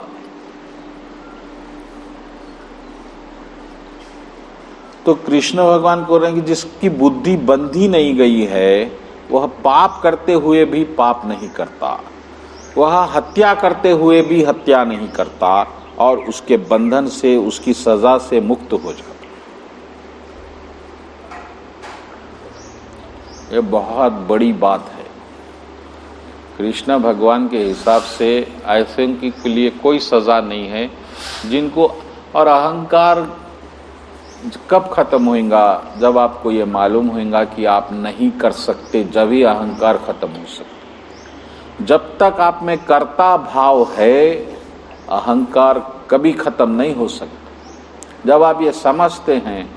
तो कृष्ण भगवान को रहे कि जिसकी बुद्धि बंधी नहीं गई है वह पाप करते हुए भी पाप नहीं करता, वह हत्या करते हुए भी हत्या नहीं करता और उसके बंधन से, उसकी सजा से मुक्त हो जाता। ये बहुत बड़ी बात है। कृष्ण भगवान के हिसाब से ऐसे के लिए कोई सजा नहीं है जिनको, और अहंकार कब खत्म होएगा? जब आपको ये मालूम होएगा कि आप नहीं कर सकते, जब ही अहंकार खत्म हो सकता। जब तक आप में कर्ता भाव है, अहंकार कभी खत्म नहीं हो सकता। जब आप ये समझते हैं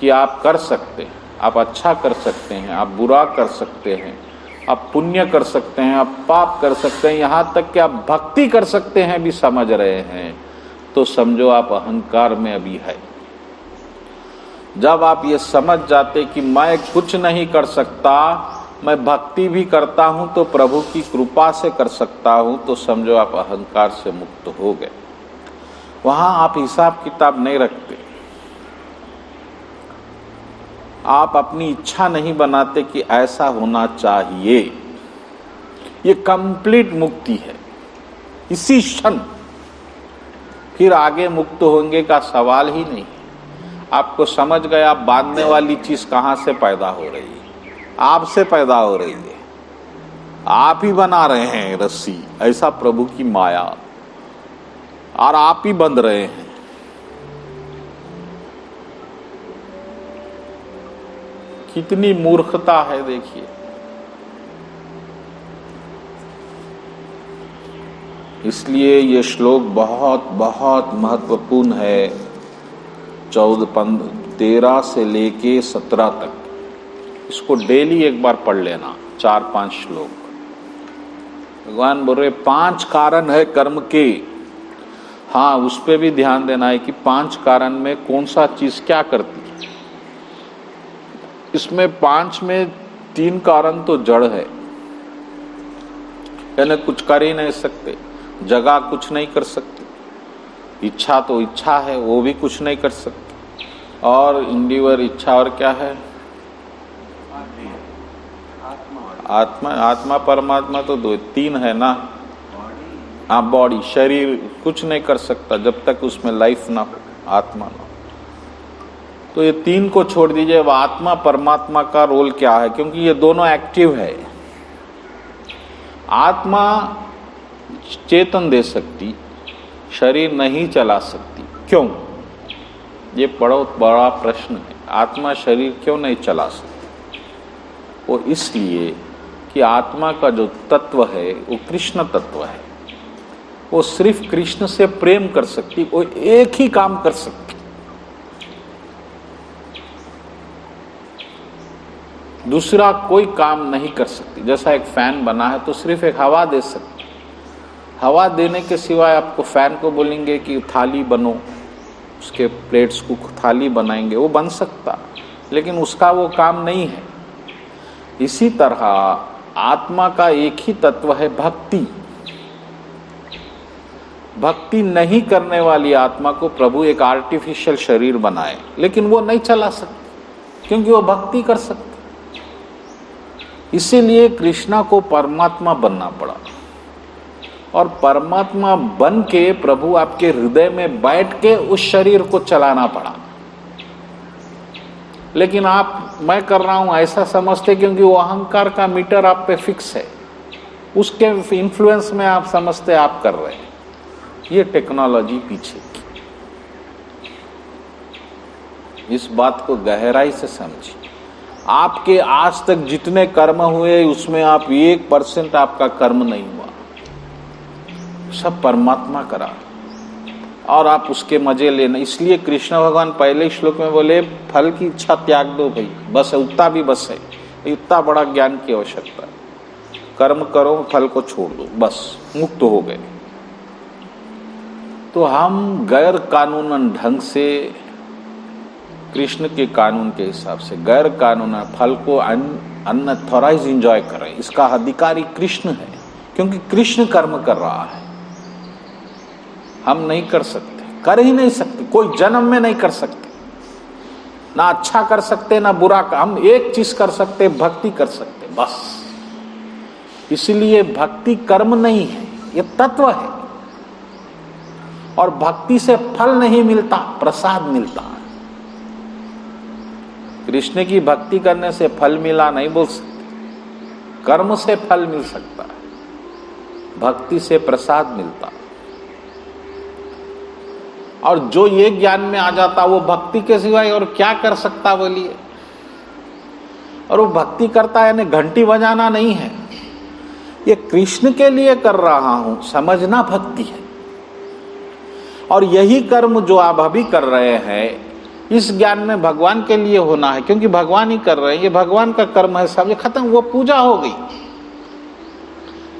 कि आप कर सकते हैं, आप अच्छा कर सकते हैं, आप बुरा कर सकते हैं, आप पुण्य कर सकते हैं, आप पाप कर सकते हैं, यहाँ तक कि आप भक्ति कर सकते हैं भी समझ रहे हैं, तो समझो आप अहंकार में अभी है। जब आप ये समझ जाते कि मैं कुछ नहीं कर सकता, मैं भक्ति भी करता हूं तो प्रभु की कृपा से कर सकता हूं, तो समझो आप अहंकार से मुक्त हो गए। वहां आप हिसाब किताब नहीं रखते, आप अपनी इच्छा नहीं बनाते कि ऐसा होना चाहिए। ये कंप्लीट मुक्ति है इसी क्षण, फिर आगे मुक्त होंगे का सवाल ही नहीं। आपको समझ गए आप बांधने वाली चीज कहां से पैदा हो रही है? आपसे पैदा हो रही है, आप ही बना रहे हैं रस्सी, ऐसा प्रभु की माया, और आप ही बंध रहे हैं। कितनी मूर्खता है देखिए। इसलिए ये श्लोक बहुत बहुत महत्वपूर्ण है। 13 से लेके 17 तक इसको डेली एक बार पढ़ लेना, 4-5 श्लोक। भगवान बोल रहे 5 कारण है कर्म के। हाँ, उस पे भी ध्यान देना है कि 5 कारण में कौन सा चीज क्या करती है। इसमें 5 में 3 कारण तो जड़ है, यानी कुछ कर ही नहीं सकते, जगह कुछ नहीं कर सकते, इच्छा तो इच्छा है वो भी कुछ नहीं कर सकते, और इंडिवर इच्छा, और क्या है? आत्मा। आत्मा परमात्मा तो 3 है ना। हाँ, बॉडी, शरीर कुछ नहीं कर सकता जब तक उसमें लाइफ ना हो, आत्मा ना हो। तो ये 3 को छोड़ दीजिए। अब आत्मा परमात्मा का रोल क्या है? क्योंकि ये दोनों एक्टिव है। आत्मा चेतन दे सकती, शरीर नहीं चला सकती। क्यों? ये बहुत बड़ा प्रश्न है। आत्मा शरीर क्यों नहीं चला सकती? वो इसलिए कि आत्मा का जो तत्व है वो कृष्ण तत्व है। वो सिर्फ कृष्ण से प्रेम कर सकती, वो एक ही काम कर सकती, दूसरा कोई काम नहीं कर सकती। जैसा एक फैन बना है तो सिर्फ एक हवा दे सकती, हवा देने के सिवाय आपको फैन को बोलेंगे कि थाली बनो, उसके प्लेट्स को थाली बनाएंगे, वो बन सकता, लेकिन उसका वो काम नहीं है। इसी तरह आत्मा का एक ही तत्व है भक्ति। भक्ति नहीं करने वाली आत्मा को प्रभु एक आर्टिफिशियल शरीर बनाए, लेकिन वो नहीं चला सकती क्योंकि वो भक्ति कर सकती। इसीलिए कृष्णा को परमात्मा बनना पड़ा, और परमात्मा बन के प्रभु आपके हृदय में बैठ के उस शरीर को चलाना पड़ा। लेकिन आप मैं कर रहा हूं ऐसा समझते, क्योंकि वो अहंकार का मीटर आप पे फिक्स है, उसके इन्फ्लुएंस में आप समझते आप कर रहे हैं। ये टेक्नोलॉजी पीछे की। इस बात को गहराई से समझिए। आपके आज तक जितने कर्म हुए उसमें आप 1% आपका कर्म नहीं हुआ, सब परमात्मा करा, और आप उसके मजे लेना। इसलिए कृष्ण भगवान पहले श्लोक में बोले फल की इच्छा त्याग दो भाई, बस है, उतना भी बस है, इतना बड़ा ज्ञान की आवश्यकता है। कर्म करो, फल को छोड़ दो, बस मुक्त हो गए। तो हम गैर कानूनन ढंग से, कृष्ण के कानून के हिसाब से गैर कानूनन फल को अनऑथराइज एंजॉय करें, इसका अधिकारी कृष्ण है, क्योंकि कृष्ण कर्म कर रहा है। हम नहीं कर सकते, कर ही नहीं सकते, कोई जन्म में नहीं कर सकते, ना अच्छा कर सकते ना बुरा। हम एक चीज कर सकते, भक्ति कर सकते, बस। इसलिए भक्ति कर्म नहीं है, ये तत्व है। और भक्ति से फल नहीं मिलता, प्रसाद मिलता है। कृष्ण की भक्ति करने से फल मिला नहीं बोल सकते, कर्म से फल मिल सकता है, भक्ति से प्रसाद मिलता है। और जो ये ज्ञान में आ जाता वो भक्ति के सिवाय और क्या कर सकता बोलिए। और वो भक्ति करता है यानी घंटी बजाना नहीं है, ये कृष्ण के लिए कर रहा हूं, समझना भक्ति है। और यही कर्म जो आप अभी कर रहे हैं, इस ज्ञान में भगवान के लिए होना है, क्योंकि भगवान ही कर रहे हैं, ये भगवान का कर्म है, सब खत्म, वो पूजा हो गई।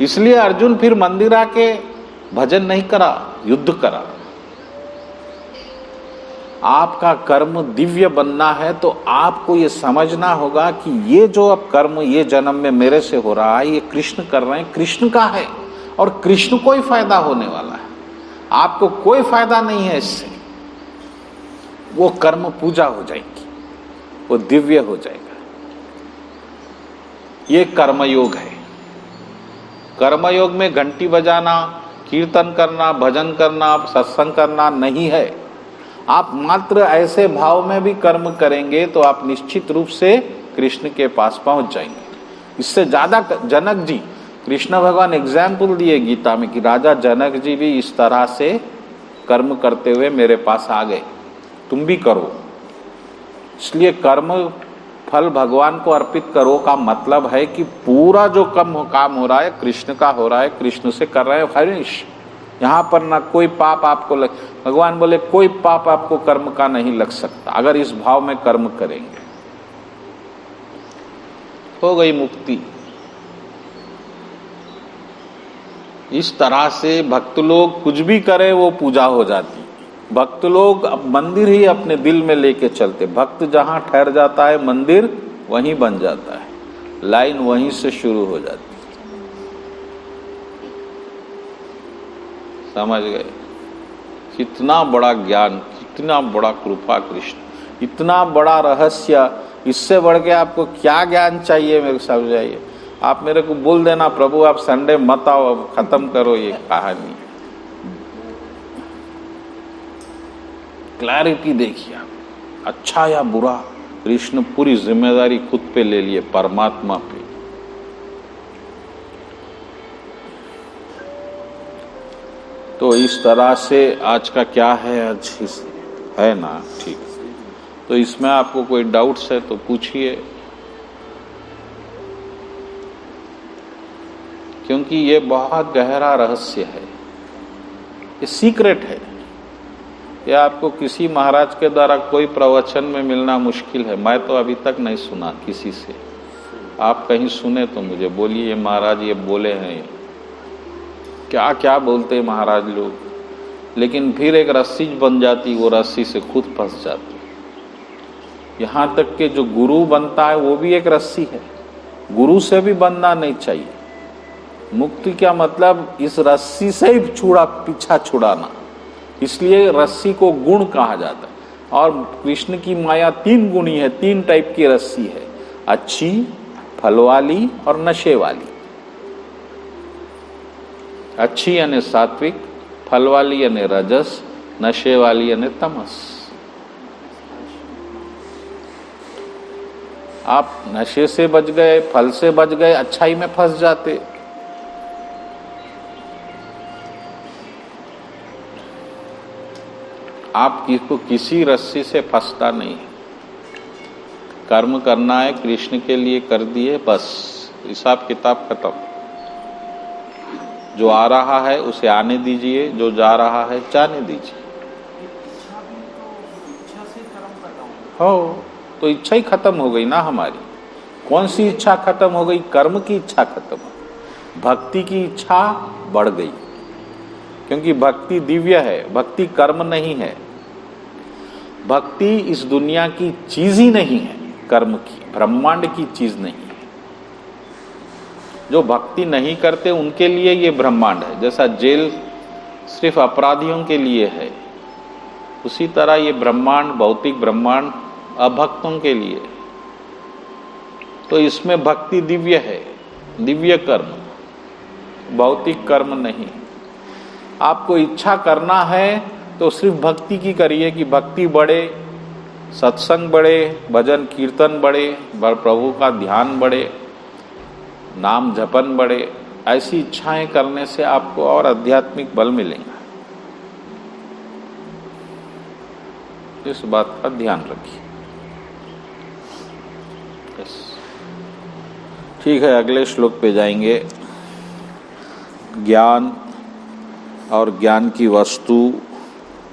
इसलिए अर्जुन फिर मंदिर आके भजन नहीं करा, युद्ध करा। आपका कर्म दिव्य बनना है तो आपको ये समझना होगा कि ये जो अब कर्म ये जन्म में मेरे से हो रहा है, ये कृष्ण कर रहे हैं, कृष्ण का है और कृष्ण को ही फायदा होने वाला है, आपको कोई फायदा नहीं है इससे। वो कर्म पूजा हो जाएगी, वो दिव्य हो जाएगा। ये कर्मयोग है। कर्मयोग में घंटी बजाना, कीर्तन करना, भजन करना, सत्संग करना नहीं है। आप मात्र ऐसे भाव में भी कर्म करेंगे तो आप निश्चित रूप से कृष्ण के पास पहुंच जाएंगे। इससे ज्यादा जनक जी, कृष्ण भगवान एग्जाम्पल दिए गीता में कि राजा जनक जी भी इस तरह से कर्म करते हुए मेरे पास आ गए, तुम भी करो। इसलिए कर्म फल भगवान को अर्पित करो का मतलब है कि पूरा जो काम हो रहा है कृष्ण का हो रहा है, कृष्ण से कर रहे हैं, फिनिश। यहाँ पर ना कोई पाप आपको लग, भगवान बोले कोई पाप आपको कर्म का नहीं लग सकता अगर इस भाव में कर्म करेंगे। हो गई मुक्ति। इस तरह से भक्त लोग कुछ भी करें वो पूजा हो जाती। भक्त लोग अब मंदिर ही अपने दिल में लेके चलते। भक्त जहां ठहर जाता है मंदिर वहीं बन जाता है, लाइन वहीं से शुरू हो जाती। समझ गए? कितना बड़ा ज्ञान, कितना बड़ा कृपा कृष्ण, इतना बड़ा रहस्य। इससे बढ़ के आपको क्या ज्ञान चाहिए मेरे को समझाइए। आप मेरे को बोल देना प्रभु आप संडे मत आओ, अब खत्म करो ये कहानी। क्लैरिटी देखिए आप, अच्छा या बुरा कृष्ण पूरी जिम्मेदारी खुद पे ले लिए, परमात्मा पे। तो इस तरह से आज का क्या है, आज है ना ठीक। तो इसमें आपको कोई डाउट्स है तो पूछिए, क्योंकि ये बहुत गहरा रहस्य है, ये सीक्रेट है। ये आपको किसी महाराज के द्वारा कोई प्रवचन में मिलना मुश्किल है। मैं तो अभी तक नहीं सुना किसी से। आप कहीं सुने तो मुझे बोलिए, ये महाराज ये बोले हैं। क्या क्या बोलते हैं महाराज लोग, लेकिन फिर एक रस्सी बन जाती, वो रस्सी से खुद फंस जाती। यहाँ तक कि जो गुरु बनता है वो भी एक रस्सी है, गुरु से भी बनना नहीं चाहिए। मुक्ति क्या मतलब, इस रस्सी से ही पीछा छुड़ाना। इसलिए रस्सी को गुण कहा जाता है। और कृष्ण की माया 3 गुणी है, 3 टाइप की रस्सी है, अच्छी, फल वाली और नशे वाली। अच्छी यानी सात्विक, फल वाली यानी रजस, नशे वाली यानी तमस। आप नशे से बच गए, फल से बच गए, अच्छाई में फंस जाते। आप को किसी रस्सी से फंसता नहीं। कर्म करना है, कृष्ण के लिए कर दिए, बस हिसाब किताब खत्म। जो आ रहा है उसे आने दीजिए, जो जा रहा है जाने दीजिए। हो तो इच्छा ही खत्म हो गई ना हमारी। कौन सी इच्छा खत्म हो गई? कर्म की इच्छा खत्म हो, भक्ति की इच्छा बढ़ गई। क्योंकि भक्ति दिव्य है, भक्ति कर्म नहीं है। भक्ति इस दुनिया की चीज ही नहीं है, कर्म की, ब्रह्मांड की चीज नहीं है। जो भक्ति नहीं करते उनके लिए ये ब्रह्मांड है। जैसा जेल सिर्फ अपराधियों के लिए है, उसी तरह ये ब्रह्मांड, भौतिक ब्रह्मांड अभक्तों के लिए। तो इसमें भक्ति दिव्य है, दिव्य कर्म, भौतिक कर्म नहीं। आपको इच्छा करना है तो सिर्फ भक्ति की करिए कि भक्ति बढ़े, सत्संग बढ़े, भजन कीर्तन बढ़े, प्रभु का ध्यान बढ़े, नाम जपन बढ़े। ऐसी इच्छाएं करने से आपको और आध्यात्मिक बल मिलेगा। इस बात का ध्यान रखिए। ठीक है, अगले श्लोक पे जाएंगे। ज्ञान और ज्ञान की वस्तु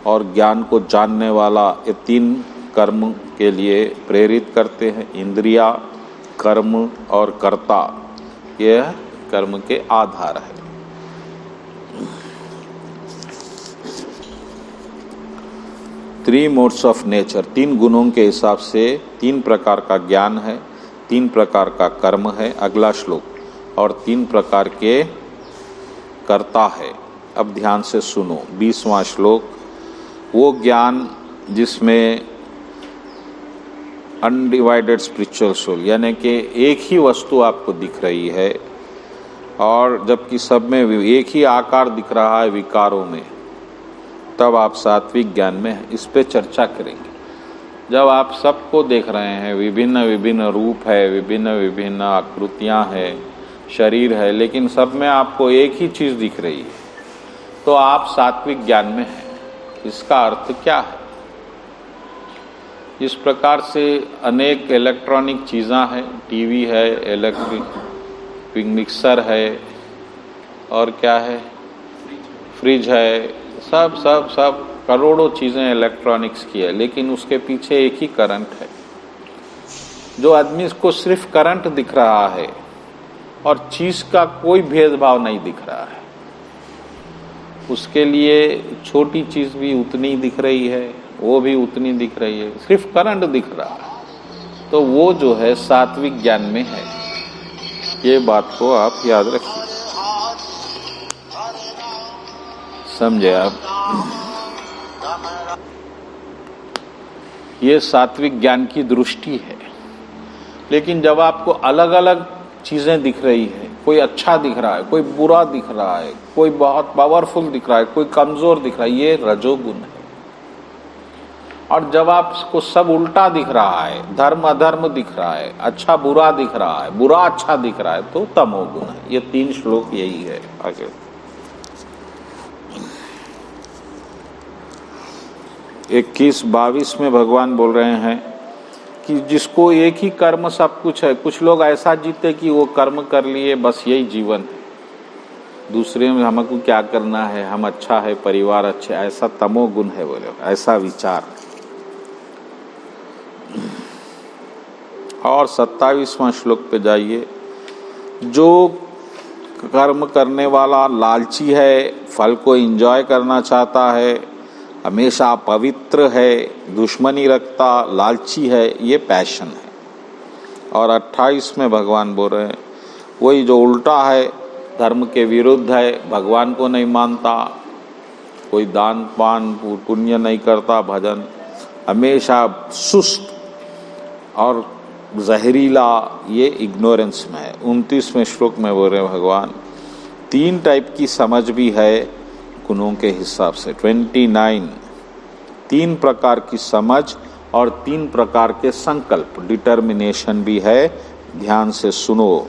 और ज्ञान को जानने वाला, ये तीन कर्म के लिए प्रेरित करते हैं। इंद्रिया, कर्म और कर्ता, यह कर्म के आधार है। थ्री मोड्स ऑफ नेचर, तीन गुणों के हिसाब से तीन प्रकार का ज्ञान है, तीन प्रकार का कर्म है। अगला श्लोक, और तीन प्रकार के कर्ता है। अब ध्यान से सुनो 20वां श्लोक। वो ज्ञान जिसमें अनडिवाइडेड स्पिरिचुअल सोल, यानी कि एक ही वस्तु आपको दिख रही है और जबकि सब में एक ही आकार दिख रहा है विकारों में, तब आप सात्विक ज्ञान में हैं। इस पे चर्चा करेंगे। जब आप सबको देख रहे हैं, विभिन्न विभिन्न रूप है, विभिन्न विभिन्न आकृतियां हैं, शरीर है, लेकिन सब में आपको एक ही चीज दिख रही है, तो आप सात्विक ज्ञान में हैं। इसका अर्थ क्या है? इस प्रकार से अनेक इलेक्ट्रॉनिक चीज़ें हैं, टीवी है, इलेक्ट्रिक मिक्सर है, और क्या है, फ्रिज है, सब सब सब करोड़ों चीज़ें इलेक्ट्रॉनिक्स की है, लेकिन उसके पीछे एक ही करंट है। जो आदमी को सिर्फ करंट दिख रहा है और चीज़ का कोई भेदभाव नहीं दिख रहा है, उसके लिए छोटी चीज़ भी उतनी दिख रही है, वो भी उतनी दिख रही है, सिर्फ करंट दिख रहा है, तो वो जो है सात्विक ज्ञान में है। ये बात को आप याद रखिए, समझे आप? ये सात्विक ज्ञान की दृष्टि है। लेकिन जब आपको अलग अलग चीज़ें दिख रही है, कोई अच्छा दिख रहा है, कोई बुरा दिख रहा है, कोई बहुत पावरफुल दिख रहा है, कोई कमज़ोर दिख रहा है, ये रजोगुण है। और जब आपको सब उल्टा दिख रहा है, धर्म अधर्म दिख रहा है, अच्छा बुरा दिख रहा है, बुरा अच्छा दिख रहा है, तो तमोगुण है। ये तीन श्लोक यही है। आगे 21-22 में भगवान बोल रहे हैं कि जिसको एक ही कर्म सब कुछ है। कुछ लोग ऐसा जीते कि वो कर्म कर लिए, बस यही जीवन है, दूसरे में हमको क्या करना है, हम अच्छा है, परिवार अच्छे, ऐसा तमोगुण है। बोले ऐसा विचार। और 27वां श्लोक पे जाइए। जो कर्म करने वाला लालची है, फल को एंजॉय करना चाहता है, हमेशा पवित्र है, दुश्मनी रखता, लालची है, ये पैशन है। और 28 में भगवान बोल रहे हैं वही जो उल्टा है, धर्म के विरुद्ध है, भगवान को नहीं मानता, कोई दान पान पुण्य नहीं करता, भजन, हमेशा सुस्त और जहरीला, ये इग्नोरेंस में है। 29वें श्लोक में बोल रहे हैं भगवान, तीन टाइप की समझ भी है गुणों के हिसाब से। 29, तीन प्रकार की समझ और तीन प्रकार के संकल्प, डिटर्मिनेशन भी है। ध्यान से सुनो,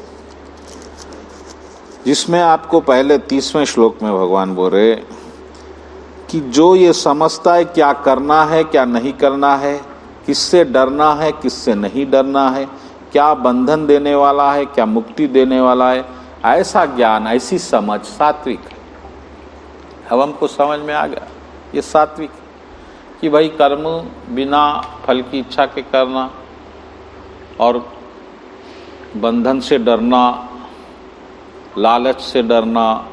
जिसमें आपको पहले 30वें श्लोक में भगवान बोल रहे कि जो ये समझता है क्या करना है, क्या नहीं करना है, किससे डरना है, किससे नहीं डरना है, क्या बंधन देने वाला है, क्या मुक्ति देने वाला है, ऐसा ज्ञान, ऐसी समझ सात्विक है। अब हमको समझ में आ गया ये सात्विक, कि भाई कर्म बिना फल की इच्छा के करना और बंधन से डरना, लालच से डरना,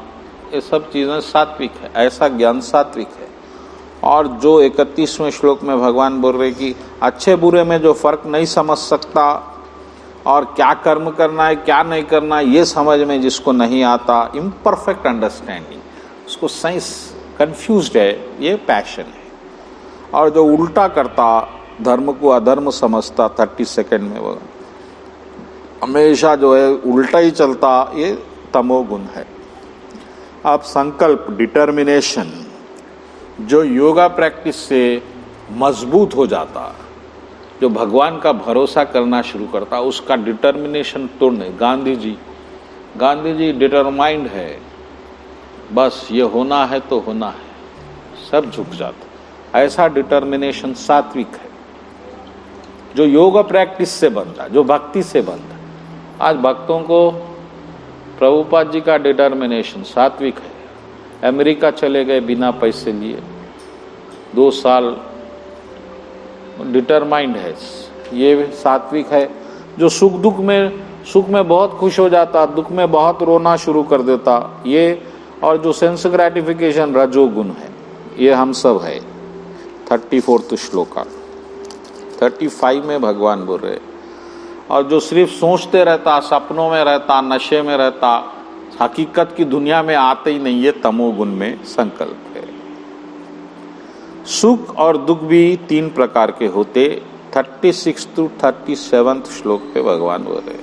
ये सब चीज़ें सात्विक है, ऐसा ज्ञान सात्विक है। और जो 31वें श्लोक में भगवान बोल रहे कि अच्छे बुरे में जो फर्क नहीं समझ सकता और क्या कर्म करना है क्या नहीं करना है ये समझ में जिसको नहीं आता, इम्परफेक्ट अंडरस्टैंडिंग, उसको साइंस कंफ्यूज्ड है, ये पैशन है। और जो उल्टा करता, धर्म को अधर्म समझता, 30 सेकंड में वो हमेशा जो है उल्टा ही चलता, ये तमोगुण है। अब संकल्प, डिटर्मिनेशन, जो योगा प्रैक्टिस से मजबूत हो जाता, जो भगवान का भरोसा करना शुरू करता, उसका डिटर्मिनेशन तोड़ने, गांधी जी डिटरमाइंड है, बस ये होना है तो होना है, सब झुक जाता। ऐसा डिटर्मिनेशन सात्विक है, जो योगा प्रैक्टिस से बनता, जो भक्ति से बनता। आज भक्तों को प्रभुपाद जी का डिटर्मिनेशन सात्विक है। अमेरिका चले गए बिना पैसे लिए, 2 साल डिटरमाइंड है, ये सात्विक है। जो सुख में बहुत खुश हो जाता, दुख में बहुत रोना शुरू कर देता, ये। और जो सेंस ग्रेटिफिकेशन, रजोगुण है, ये हम सब है। 34 श्लोका 35 में भगवान बोल रहे। और जो सिर्फ सोचते रहता, सपनों में रहता, नशे में रहता, हकीकत की दुनिया में आते ही नहीं, ये तमोगुण में संकल्प है। सुख और दुख भी 3 प्रकार के होते। 36 to 37 श्लोक पे भगवान बोल रहे।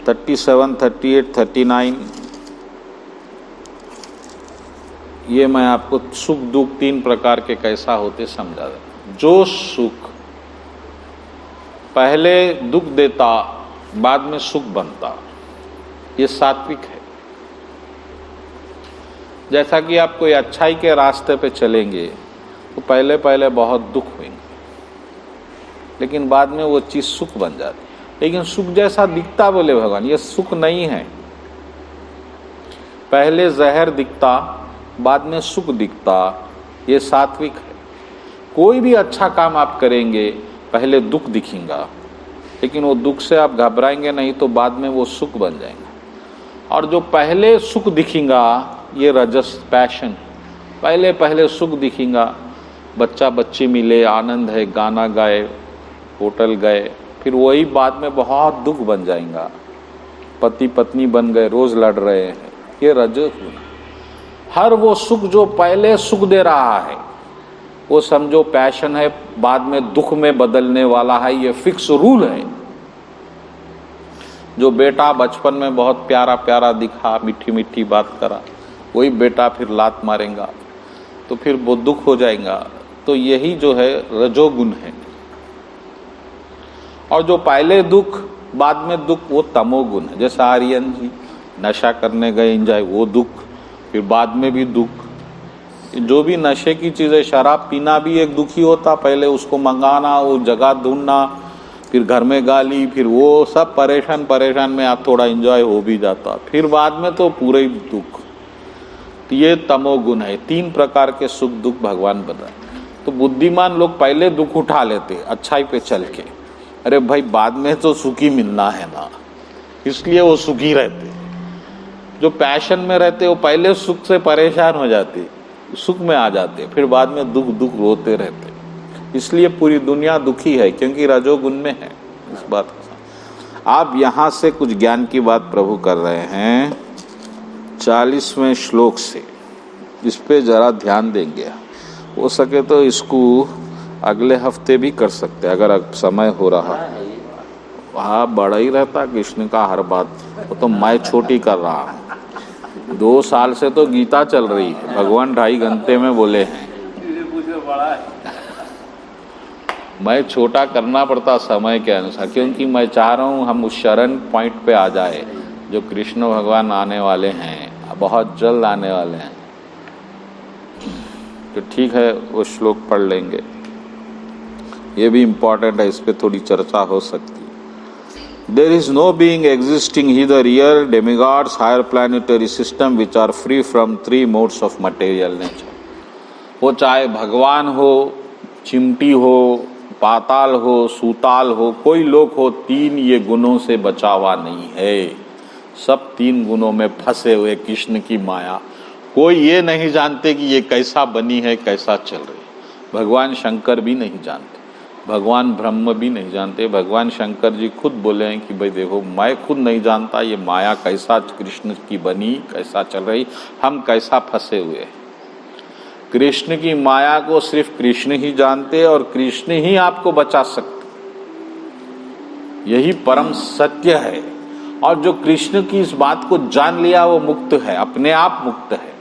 37, 38, 39 ये मैं आपको सुख दुख 3 प्रकार के कैसा होते समझा देता। जो सुख पहले दुख देता, बाद में सुख बनता, ये सात्विक है। जैसा कि आप कोई अच्छाई के रास्ते पे चलेंगे तो पहले पहले बहुत दुख होंगे, लेकिन बाद में वो चीज सुख बन जाती। लेकिन सुख जैसा दिखता, बोले भगवान, ये सुख नहीं है। पहले जहर दिखता, बाद में सुख दिखता, ये सात्विक है। कोई भी अच्छा काम आप करेंगे, पहले दुख दिखेगा, लेकिन वो दुख से आप घबराएंगे नहीं तो बाद में वो सुख बन जाएगा। और जो पहले सुख दिखेगा, ये रजस पैशन। पहले सुख दिखेगा, बच्चा बच्ची मिले, आनंद है, गाना गाए, होटल गए, फिर वही बाद में बहुत दुख बन जाएगा। पति पत्नी बन गए, रोज लड़ रहे हैं, ये रजोगुण। हर वो सुख जो पहले सुख दे रहा है, वो समझो पैशन है, बाद में दुख में बदलने वाला है, ये फिक्स रूल है। जो बेटा बचपन में बहुत प्यारा प्यारा दिखा, मीठी मीठी बात करा, वही बेटा फिर लात मारेगा तो फिर वो दुख हो जाएगा। तो यही जो है रजोगुण है। और जो पहले दुख बाद में दुख, वो तमोगुण है। जैसे आर्यन जी नशा करने गए, एंजॉय, वो दुख, फिर बाद में भी दुख। जो भी नशे की चीजें, शराब पीना भी एक दुखी होता, पहले उसको मंगाना, वो जगह ढूंढना, फिर घर में गाली, फिर वो सब परेशान में आप थोड़ा एंजॉय हो भी जाता, फिर बाद में तो पूरे ही दुख। तो ये तमोगुण है। 3 प्रकार के सुख दुख भगवान बताए। तो बुद्धिमान लोग पहले दुख उठा लेते अच्छाई पे चल के, अरे भाई बाद में तो सुखी मिलना है ना, इसलिए वो सुखी रहते। जो पैशन में रहते वो पहले सुख से परेशान हो जाते, सुख में आ जाते, फिर बाद में दुख रोते रहते। इसलिए पूरी दुनिया दुखी है, क्योंकि रजोगुण में है। इस बात को आप यहाँ से कुछ ज्ञान की बात प्रभु कर रहे हैं 40वें श्लोक से, इस पे जरा ध्यान देंगे। हो सके तो इसको अगले हफ्ते भी कर सकते अगर समय हो रहा। वहाँ बड़ा ही रहता कृष्ण का हर बात, वो तो मैं छोटी कर रहा हूँ। 2 साल से तो गीता चल रही है, भगवान 2.5 घंटे में बोले हैं। मैं छोटा करना पड़ता समय के अनुसार, क्योंकि मैं चाह रहा हूँ हम उस शरण पॉइंट पे आ जाए जो कृष्ण भगवान आने वाले हैं, बहुत जल्द आने वाले हैं। तो ठीक है, वो श्लोक पढ़ लेंगे, ये भी इम्पोर्टेंट है, इस पे थोड़ी चर्चा हो सकती है। There is no being existing either here, demigods, higher planetary system which are free from 3 modes of material nature। वो चाहे भगवान हो, चिमटी हो, पाताल हो, सूताल हो, कोई लोक हो, तीन ये गुणों से बचावा नहीं है। सब तीन गुणों में फंसे हुए कृष्ण की माया। कोई ये नहीं जानते कि ये कैसा बनी है, कैसा चल रही है। भगवान शंकर भी नहीं जानते, भगवान ब्रह्म भी नहीं जानते। भगवान शंकर जी खुद बोले हैं कि भाई देखो, मैं खुद नहीं जानता ये माया कैसा कृष्ण की बनी, कैसा चल रही, हम कैसा फंसे हुए हैं। कृष्ण की माया को सिर्फ कृष्ण ही जानते और कृष्ण ही आपको बचा सकते, यही परम सत्य है। और जो कृष्ण की इस बात को जान लिया वो मुक्त है, अपने आप मुक्त है।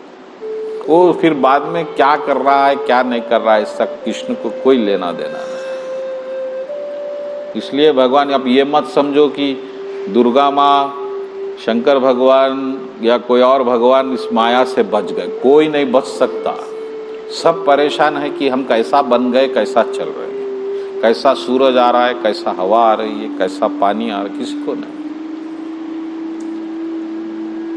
वो फिर बाद में क्या कर रहा है, क्या नहीं कर रहा है, इसका कृष्ण को कोई लेना देना नहीं। इसलिए भगवान, आप ये मत समझो कि दुर्गा माँ, शंकर भगवान या कोई और भगवान इस माया से बच गए। कोई नहीं बच सकता। सब परेशान है कि हम कैसा बन गए, कैसा चल रहे हैं, कैसा सूरज आ रहा है, कैसा हवा आ रही है, कैसा पानी आ रहा है, किसी को नहीं।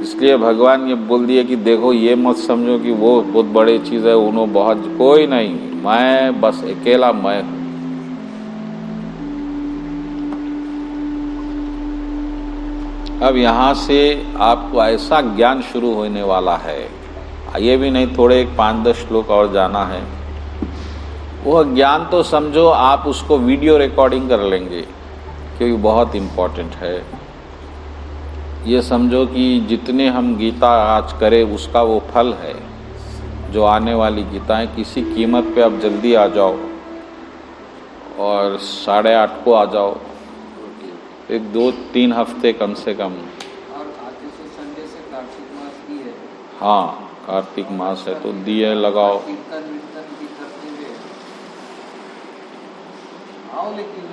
इसलिए भगवान ये बोल दिया कि देखो, ये मत समझो कि वो बहुत बड़ी चीज़ है, उन्होंने बहुत, कोई नहीं, मैं बस अकेला मैं हूँ। अब यहाँ से आपको ऐसा ज्ञान शुरू होने वाला है, ये भी नहीं थोड़े 5-10 श्लोक और जाना है। वह ज्ञान तो समझो आप उसको वीडियो रिकॉर्डिंग कर लेंगे, क्योंकि बहुत इम्पोर्टेंट है। ये समझो कि जितने हम गीता आज करें उसका वो फल है, जो आने वाली गीताएं। किसी कीमत पे आप जल्दी आ जाओ और 8:30 को आ जाओ, 1-2-3 हफ्ते कम से कम। और आज से संडे से कार्तिक मास भी है। हाँ, कार्तिक मास है तो दिए लगाओ, कीर्तन वीर्तन भी करते हुए आओ, लेकिन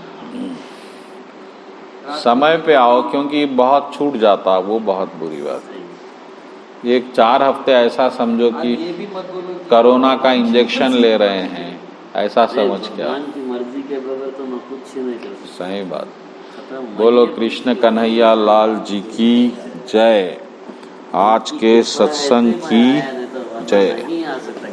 समय पे आओ, क्योंकि बहुत छूट जाता, वो बहुत बुरी बात है। एक 4 हफ्ते ऐसा समझो कि ये भी मत बोलो कि कोरोना का इंजेक्शन ले रहे हैं, ऐसा समझ के आओ। भगवान की मर्जी के बगैर तो मैं कुछ नहीं कर सकता। सही बात। बोलो कृष्ण कन्हैया लाल जी की जय। आज के सत्संग की जय। नहीं आ सकता।